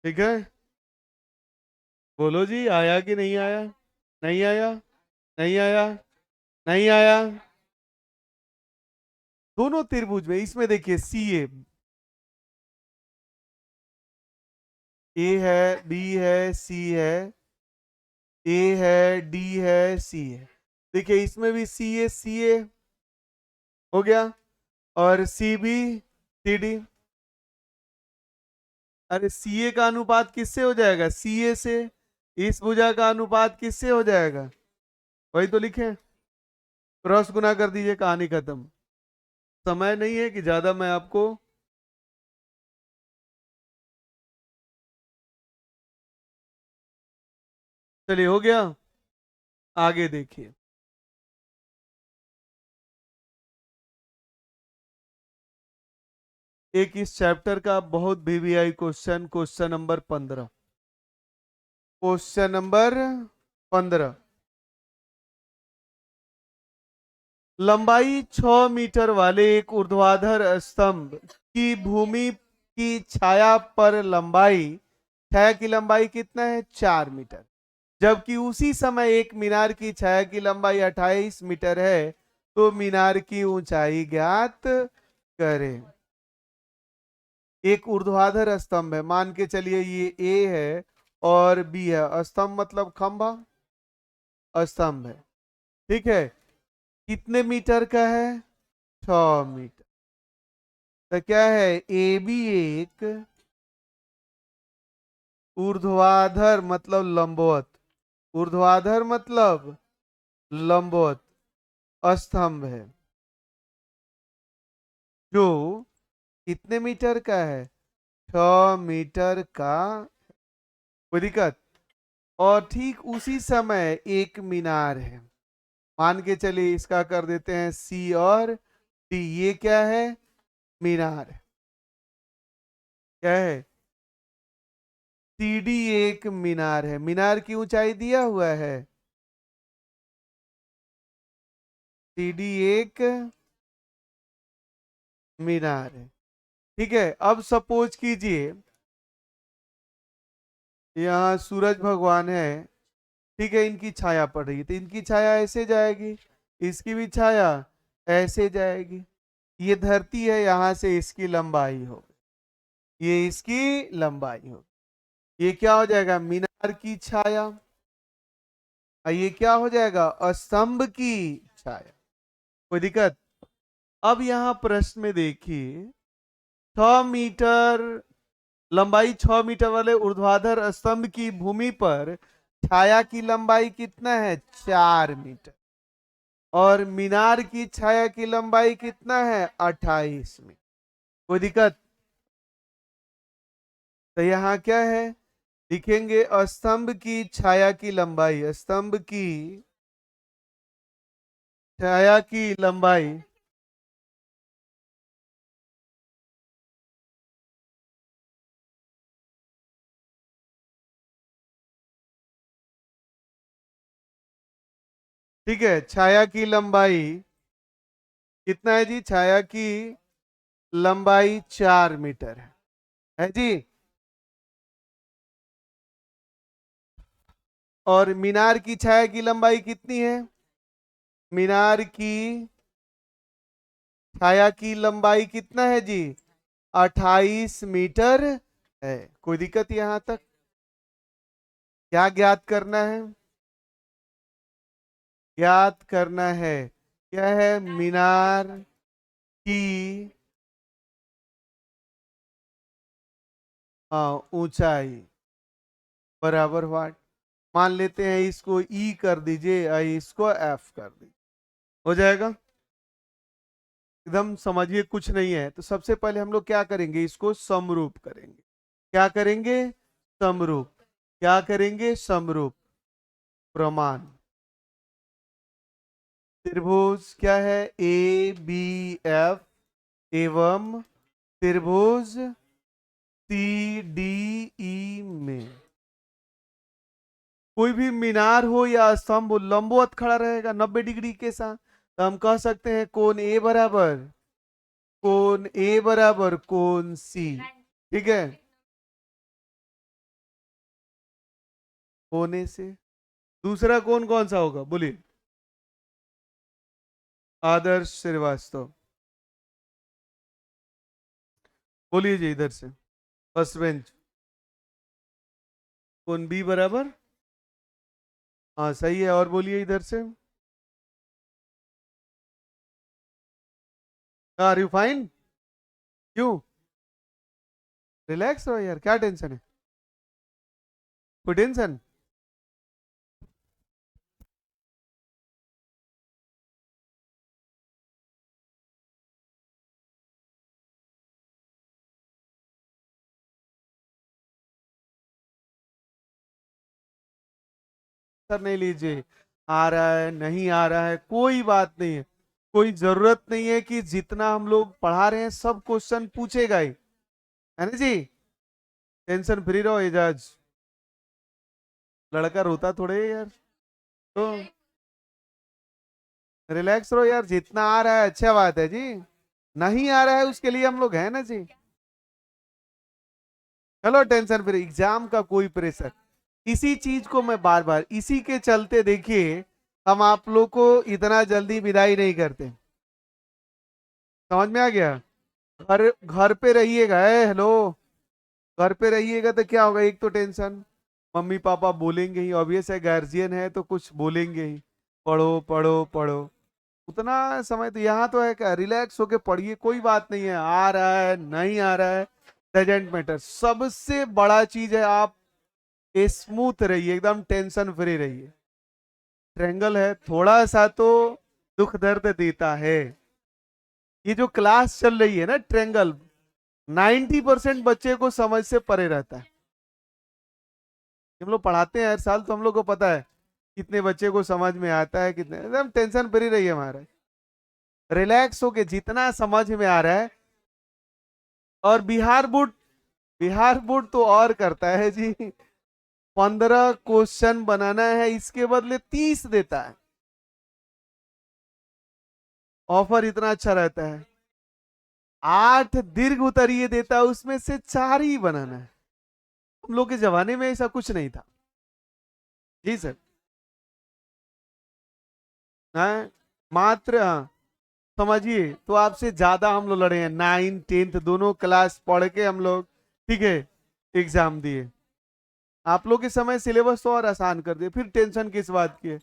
ठीक है, बोलो जी, आया कि नहीं आया? नहीं आया? नहीं आया? नहीं आया? दोनों त्रिभुज में इसमें देखिए, ए है, बी है, सी है, ए है, डी है, सी है। देखिए इसमें भी सी ए हो गया, और सी बी सी डी। अरे सी ए का अनुपात किससे हो जाएगा? सी ए से। इस भुजा का अनुपात किससे हो जाएगा? वही तो लिखे, क्रॉस गुना कर दीजिए, कहानी खत्म। समय नहीं है कि ज्यादा मैं आपको, चलिए हो गया। आगे देखिए, एक इस चैप्टर का बहुत VVI question, question number 15। Question number 15। लंबाई 6 मीटर वाले एक ऊर्ध्वाधर स्तंभ की भूमि की छाया पर छाया की लंबाई कितना है? 4 मीटर। जबकि उसी समय एक मीनार की छाया की लंबाई 28 मीटर है, तो मीनार की ऊंचाई ज्ञात करें। एक ऊर्ध्वाधर स्तंभ है, मान के चलिए ये ए है और बी है। स्तंभ मतलब खंभा, स्तंभ है। ठीक है, कितने मीटर का है? 6 मीटर। तो क्या है? ए बी एक ऊर्ध्वाधर मतलब लंबवत, ऊर्ध्वाधर मतलब लंबवत स्तंभ है, जो कितने मीटर का है? 6 मीटर का। कोई दिक्कत? और ठीक उसी समय एक मीनार है, मान के चलिए इसका कर देते हैं सी और डी। ये क्या है? मीनार है। क्या है? सी डी एक मीनार है। मीनार की ऊंचाई दिया हुआ है, सी डी एक मीनार है। ठीक है, अब सपोज कीजिए यहाँ सूरज भगवान है। ठीक है, इनकी छाया पड़ रही है तो इनकी छाया ऐसे जाएगी, इसकी भी छाया ऐसे जाएगी। ये धरती है, यहां से इसकी लंबाई हो, ये इसकी लंबाई हो। ये क्या हो जाएगा, मीनार की छाया। और ये क्या हो जाएगा, स्तंभ की छाया। कोई दिक्कत? अब यहां प्रश्न में देखिए, 6 मीटर लंबाई, 6 मीटर वाले ऊर्ध्वाधर स्तंभ की भूमि पर छाया की लंबाई कितना है, 4 मीटर। और मीनार की छाया की लंबाई कितना है, 28 मीटर। कोई दिक्कत? तो यहाँ क्या है, लिखेंगे स्तंभ की छाया की लंबाई, स्तंभ की छाया की लंबाई ठीक है, छाया की लंबाई कितना है जी, छाया की लंबाई 4 मीटर है जी। और मीनार की छाया की लंबाई कितनी है, मीनार की छाया की लंबाई कितना है जी, 28 मीटर है। कोई दिक्कत यहां तक? क्या ज्ञात करना है, ज्ञात करना है, क्या है, मीनार की ऊंचाई बराबर वाट। मान लेते हैं इसको ई कर दीजिए और इसको एफ कर दीजिए, हो जाएगा। एकदम समझिए, कुछ नहीं है तो सबसे पहले हम लोग क्या करेंगे, इसको समरूप करेंगे। क्या करेंगे, समरूप। क्या करेंगे, समरूप। प्रमाण त्रिभुज क्या है, ए बी एफ एवं त्रिभुज सी डी ई में कोई भी मीनार हो या स्तंभ हो, लंबवत खड़ा रहेगा 90 डिग्री के साथ, तो हम कह सकते हैं कोण ए बराबर, कोण ए बराबर कोण सी। ठीक है, कोने से। दूसरा कोण कौन सा होगा, बोलिए। आदर्श श्रीवास्तव, बोलिए जी इधर से, फर्स्ट बेंच। कोण बी बराबर, हाँ सही है, और बोलिए इधर से। Are you fine? क्यों? रिलैक्स रहो यार, क्या टेंशन है, कोई टेंशन? सर नहीं लीजिए, आ रहा है नहीं आ रहा है कोई बात नहीं है। कोई जरूरत नहीं है कि जितना हम लोग पढ़ा रहे हैं सब क्वेश्चन पूछेगा ही, है ना जी। टेंशन फ्री रहो एजाज, लड़का रोता थोड़े है यार। तो रिलैक्स रहो यार, जितना आ रहा है अच्छा बात है जी, नहीं आ रहा है उसके लिए हम लोग हैं ना जी। चलो टेंशन फ्री, एग्जाम का कोई प्रेशर, इसी चीज को मैं बार बार इसी के चलते देखिए, हम आप लोग को इतना जल्दी विदाई नहीं करते। समझ में आ गया? घर घर पे रहिएगा, हेलो, घर पे रहिएगा तो क्या होगा, एक तो टेंशन, मम्मी पापा बोलेंगे ही, ऑब्वियस है, गार्जियन है तो कुछ बोलेंगे ही, पढ़ो पढ़ो पढ़ो। उतना समय तो यहाँ तो है क्या, रिलैक्स होके पढ़िए, कोई बात नहीं है, आ रहा है नहीं आ रहा है डजेंट मैटर। सबसे बड़ा चीज है आप स्मूथ रहिए, एकदम टेंशन फ्री रहिए। ट्रेंगल है थोड़ा सा तो दुख दर्द देता है, ये जो क्लास चल रही है ना ट्रेंगल, 90% बच्चे को समझ से परे रहता है। हम लोग पढ़ाते हैं हर साल तो हम लोग को पता है कितने बच्चे को समझ में आता है, कितने, एकदम टेंशन फ्री रही है हमारा, रिलैक्स होके जितना समझ में आ रहा है। और बिहार बोर्ड तो और करता है जी, 15 क्वेश्चन बनाना है इसके बदले 30 देता है, ऑफर इतना अच्छा रहता है। 8 दीर्घ उत्तरीय देता है, उसमें से 4 ही बनाना है। हम लोग के जमाने में ऐसा कुछ नहीं था। जी सर। हाँ, मात्र हाँ, समझिए तो आपसे ज्यादा हम लोग लड़े हैं, 9, 10 दोनों क्लास पढ़ के हम लोग, ठीक है, एग्जाम दिए। आप लोग के समय सिलेबस तो और आसान कर दिए, फिर टेंशन किस बात की है?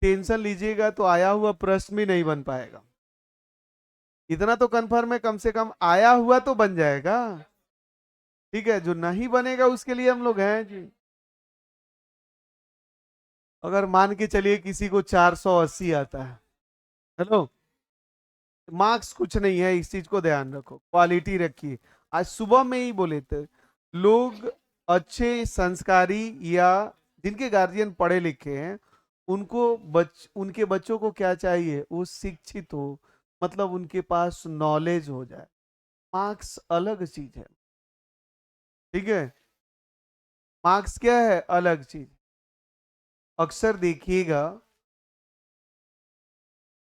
टेंशन लीजिएगा तो आया हुआ प्रश्न भी नहीं बन पाएगा। इतना तो कंफर्म है, कम से कम आया हुआ तो बन जाएगा। ठीक है, जो नहीं बनेगा उसके लिए हम लोग हैं जी। अगर मान के चलिए किसी को 480 आता है, हेलो, मार्क्स कुछ नहीं है, इस चीज को ध्यान रखो, क्वालिटी रखिए। आज सुबह में ही बोले थे, लोग अच्छे संस्कारी या जिनके गार्जियन पढ़े लिखे हैं, उनको उनके बच्चों को क्या चाहिए, वो शिक्षित हो, मतलब उनके पास नॉलेज हो जाए। मार्क्स अलग चीज है, ठीक है, मार्क्स क्या है, अलग चीज। अक्सर देखिएगा,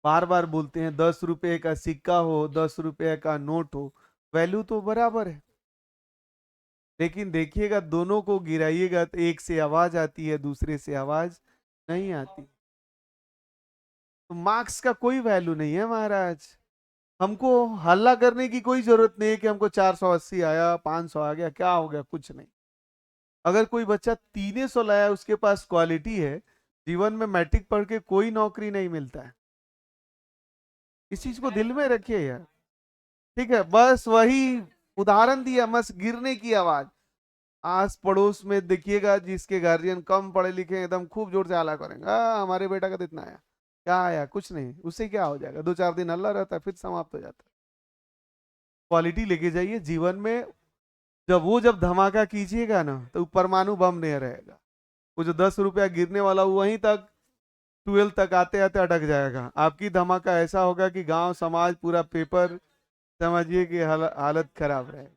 बार बार बोलते हैं 10 रुपए का सिक्का हो, 10 रुपए का नोट हो, वैल्यू तो बराबर है। लेकिन देखिएगा दोनों को गिराइएगा तो एक से आवाज आती है, दूसरे से आवाज नहीं आती। तो मार्क्स का कोई वैल्यू नहीं है महाराज। हमको हल्ला करने की कोई जरूरत नहीं है कि हमको 480 आया, 500 आ गया, क्या हो गया, कुछ नहीं। अगर कोई बच्चा 300 लाया, उसके पास क्वालिटी है, जीवन में मैट्रिक पढ़ के कोई नौकरी नहीं मिलता है। इस चीज को दिल में रखिए यार। ठीक है, बस वही उदाहरण दिया, बस गिरने की आवाज। आस पड़ोस में देखिएगा जिसके गार्जियन कम पढ़े लिखे हैं, एकदम खूब जोर से हल्ला करेंगे, हमारे बेटा का तो इतना आया, क्या आया, कुछ नहीं, उससे क्या हो जाएगा, 2-4 दिन हल्ला रहता है, फिर समाप्त हो जाता है। क्वालिटी लेके जाइए जीवन में। जब धमाका कीजिएगा ना, तो परमाणु बम नहीं रहेगा। वो जो 10 रुपया गिरने वाला वहीं तक, 12 तक आते आते अटक जाएगा। आपकी धमाका ऐसा होगा कि गांव समाज पूरा पेपर, समझिए कि हालत खराब रहेगी।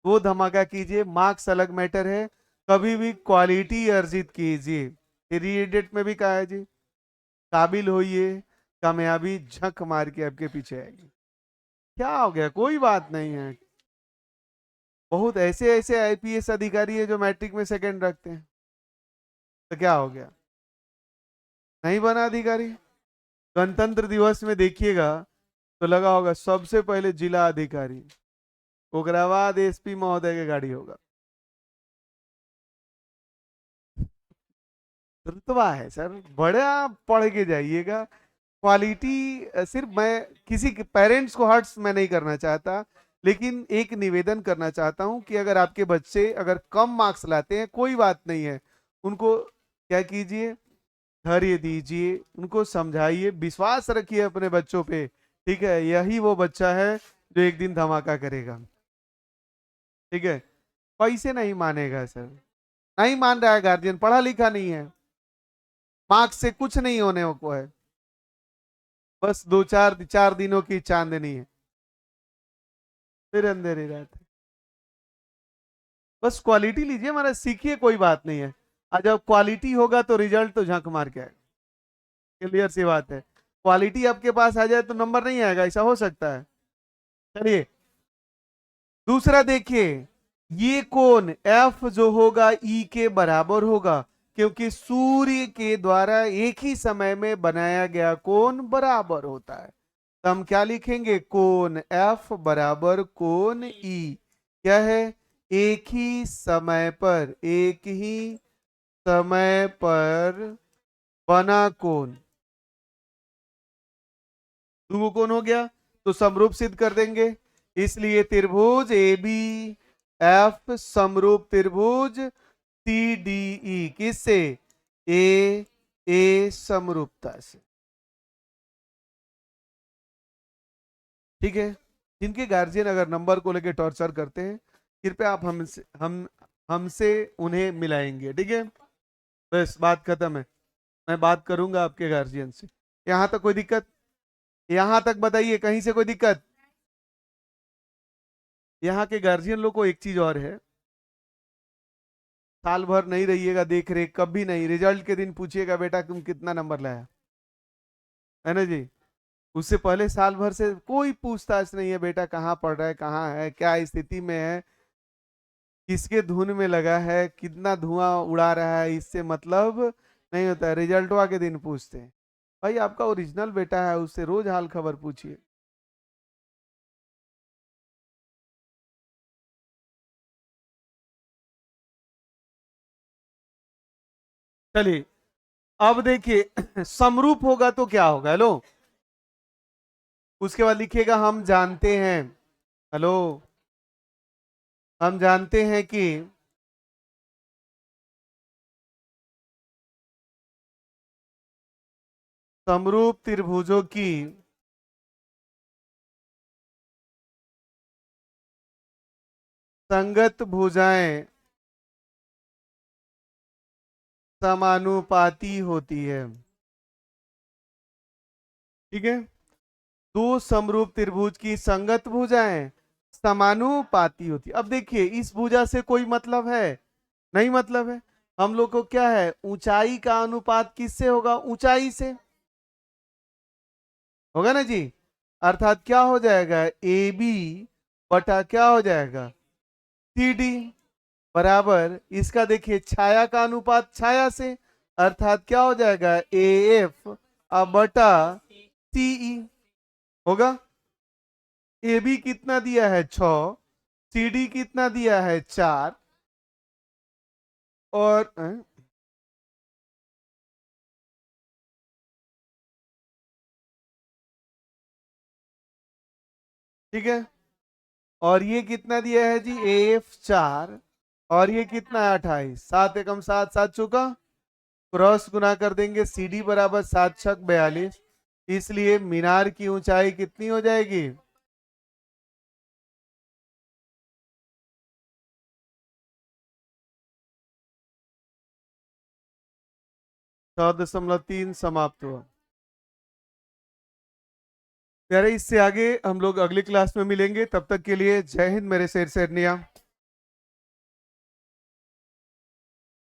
वो धमाका कीजिए, मार्क्स अलग मैटर है। कभी भी क्वालिटी अर्जित कीजिए। रीएडिट में भी कहा है जी, काबिल होइए, कामयाबी झक मार के आपके पीछे आएगी। क्या हो गया, कोई बात नहीं है। बहुत ऐसे ऐसे आईपीएस अधिकारी है जो मैट्रिक में सेकंड रखते हैं, तो क्या हो गया, नहीं बना अधिकारी। गणतंत्र दिवस में देखिएगा तो लगा होगा सबसे पहले जिला अधिकारी, ओकरा बाद एसपी महोदय की गाड़ी होगा। रुतबा है सर, बड़ा पढ़ के जाइएगा। क्वालिटी सिर्फ मैं किसी के पेरेंट्स को हर्ट्स मैं नहीं करना चाहता, लेकिन एक निवेदन करना चाहता हूं कि अगर आपके बच्चे अगर कम मार्क्स लाते हैं, कोई बात नहीं है, उनको क्या कीजिए, धैर्य दीजिए, उनको समझाइए, विश्वास रखिए अपने बच्चों पे। ठीक है, यही वो बच्चा है जो एक दिन धमाका करेगा। ठीक है, पैसे नहीं मानेगा सर, नहीं मान रहा है गार्जियन, पढ़ा लिखा नहीं है, मार्क्स से कुछ नहीं होने को है, बस 2-4 दिनों की चांदनी है, फिर अंधेरी रात है। बस क्वालिटी लीजिए हमारा, सीखिए, कोई बात नहीं है। और जब क्वालिटी होगा तो रिजल्ट तो झंक मार के आएगा, क्लियर सी बात है। क्वालिटी आपके पास आ जाए तो नंबर नहीं आएगा, ऐसा हो सकता है। चलिए, दूसरा देखिए, ये कोण एफ जो होगा ई के बराबर होगा, क्योंकि सूर्य के द्वारा एक ही समय में बनाया गया कोण बराबर होता है। तो हम क्या लिखेंगे, कोण एफ बराबर कोण ई, क्या है, एक ही समय पर, एक ही समय पर बना कोण। दो कोण हो गया, तो समरूप सिद्ध कर देंगे। इसलिए त्रिभुज ए बी एफ समरूप त्रिभुज सी डी ई, किससे, ए ए समरूपता से। ठीक है, जिनके गार्जियन अगर नंबर को लेकर टॉर्चर करते हैं, कृपया आप हमसे उन्हें मिलाएंगे, ठीक है, बस बात खत्म है। मैं बात करूंगा आपके गार्जियन से। यहाँ तक कोई दिक्कत, यहाँ तक बताइए, कहीं से कोई दिक्कत? यहाँ के गार्जियन लोग को एक चीज और है, साल भर नहीं रहिएगा देख रेख, कभी नहीं, रिजल्ट के दिन पूछिएगा बेटा तुम कितना नंबर लाया, है ना जी। उससे पहले साल भर से कोई पूछताछ नहीं है, बेटा कहाँ पढ़ रहा है, कहाँ है, क्या स्थिति में है, किसके धुन में लगा है, कितना धुआं उड़ा रहा है, इससे मतलब नहीं होता है। रिजल्टवा के दिन पूछते हैं। भाई आपका ओरिजिनल बेटा है, उससे रोज हाल खबर पूछिए। चलिए अब देखिए समरूप होगा तो क्या होगा, हेलो, उसके बाद लिखिएगा हम जानते हैं, हेलो, हम जानते हैं कि समरूप त्रिभुजों की संगत भुजाएं समानुपाती होती है। ठीक है, दो समरूप त्रिभुज की संगत भुजाएं समानुपाती होती। अब देखिए इस भुजा से कोई मतलब है, नहीं मतलब है। हम लोग को क्या है, ऊंचाई का अनुपात किससे होगा, ऊंचाई से होगा ना जी। अर्थात क्या हो जाएगा, ए बी बटा क्या हो जाएगा, सी डी, बराबर इसका देखिए छाया का अनुपात छाया से, अर्थात क्या हो जाएगा, ए एफ बटा सीई होगा। ए बी कितना दिया है 6, सी डी कितना दिया है 4, और ठीक है, और ये कितना दिया है जी, ए एफ 4, और ये कितना है 28, 7 एकम 7, 7 चुका, क्रॉस गुना कर देंगे, सी डी बराबर 7 छक 42, इसलिए मीनार की ऊंचाई कितनी हो जाएगी, 6.3 समाप्त हुआ। यार इससे आगे हम लोग अगली क्लास में मिलेंगे, तब तक के लिए जय हिंद मेरे शेर शेरनिया।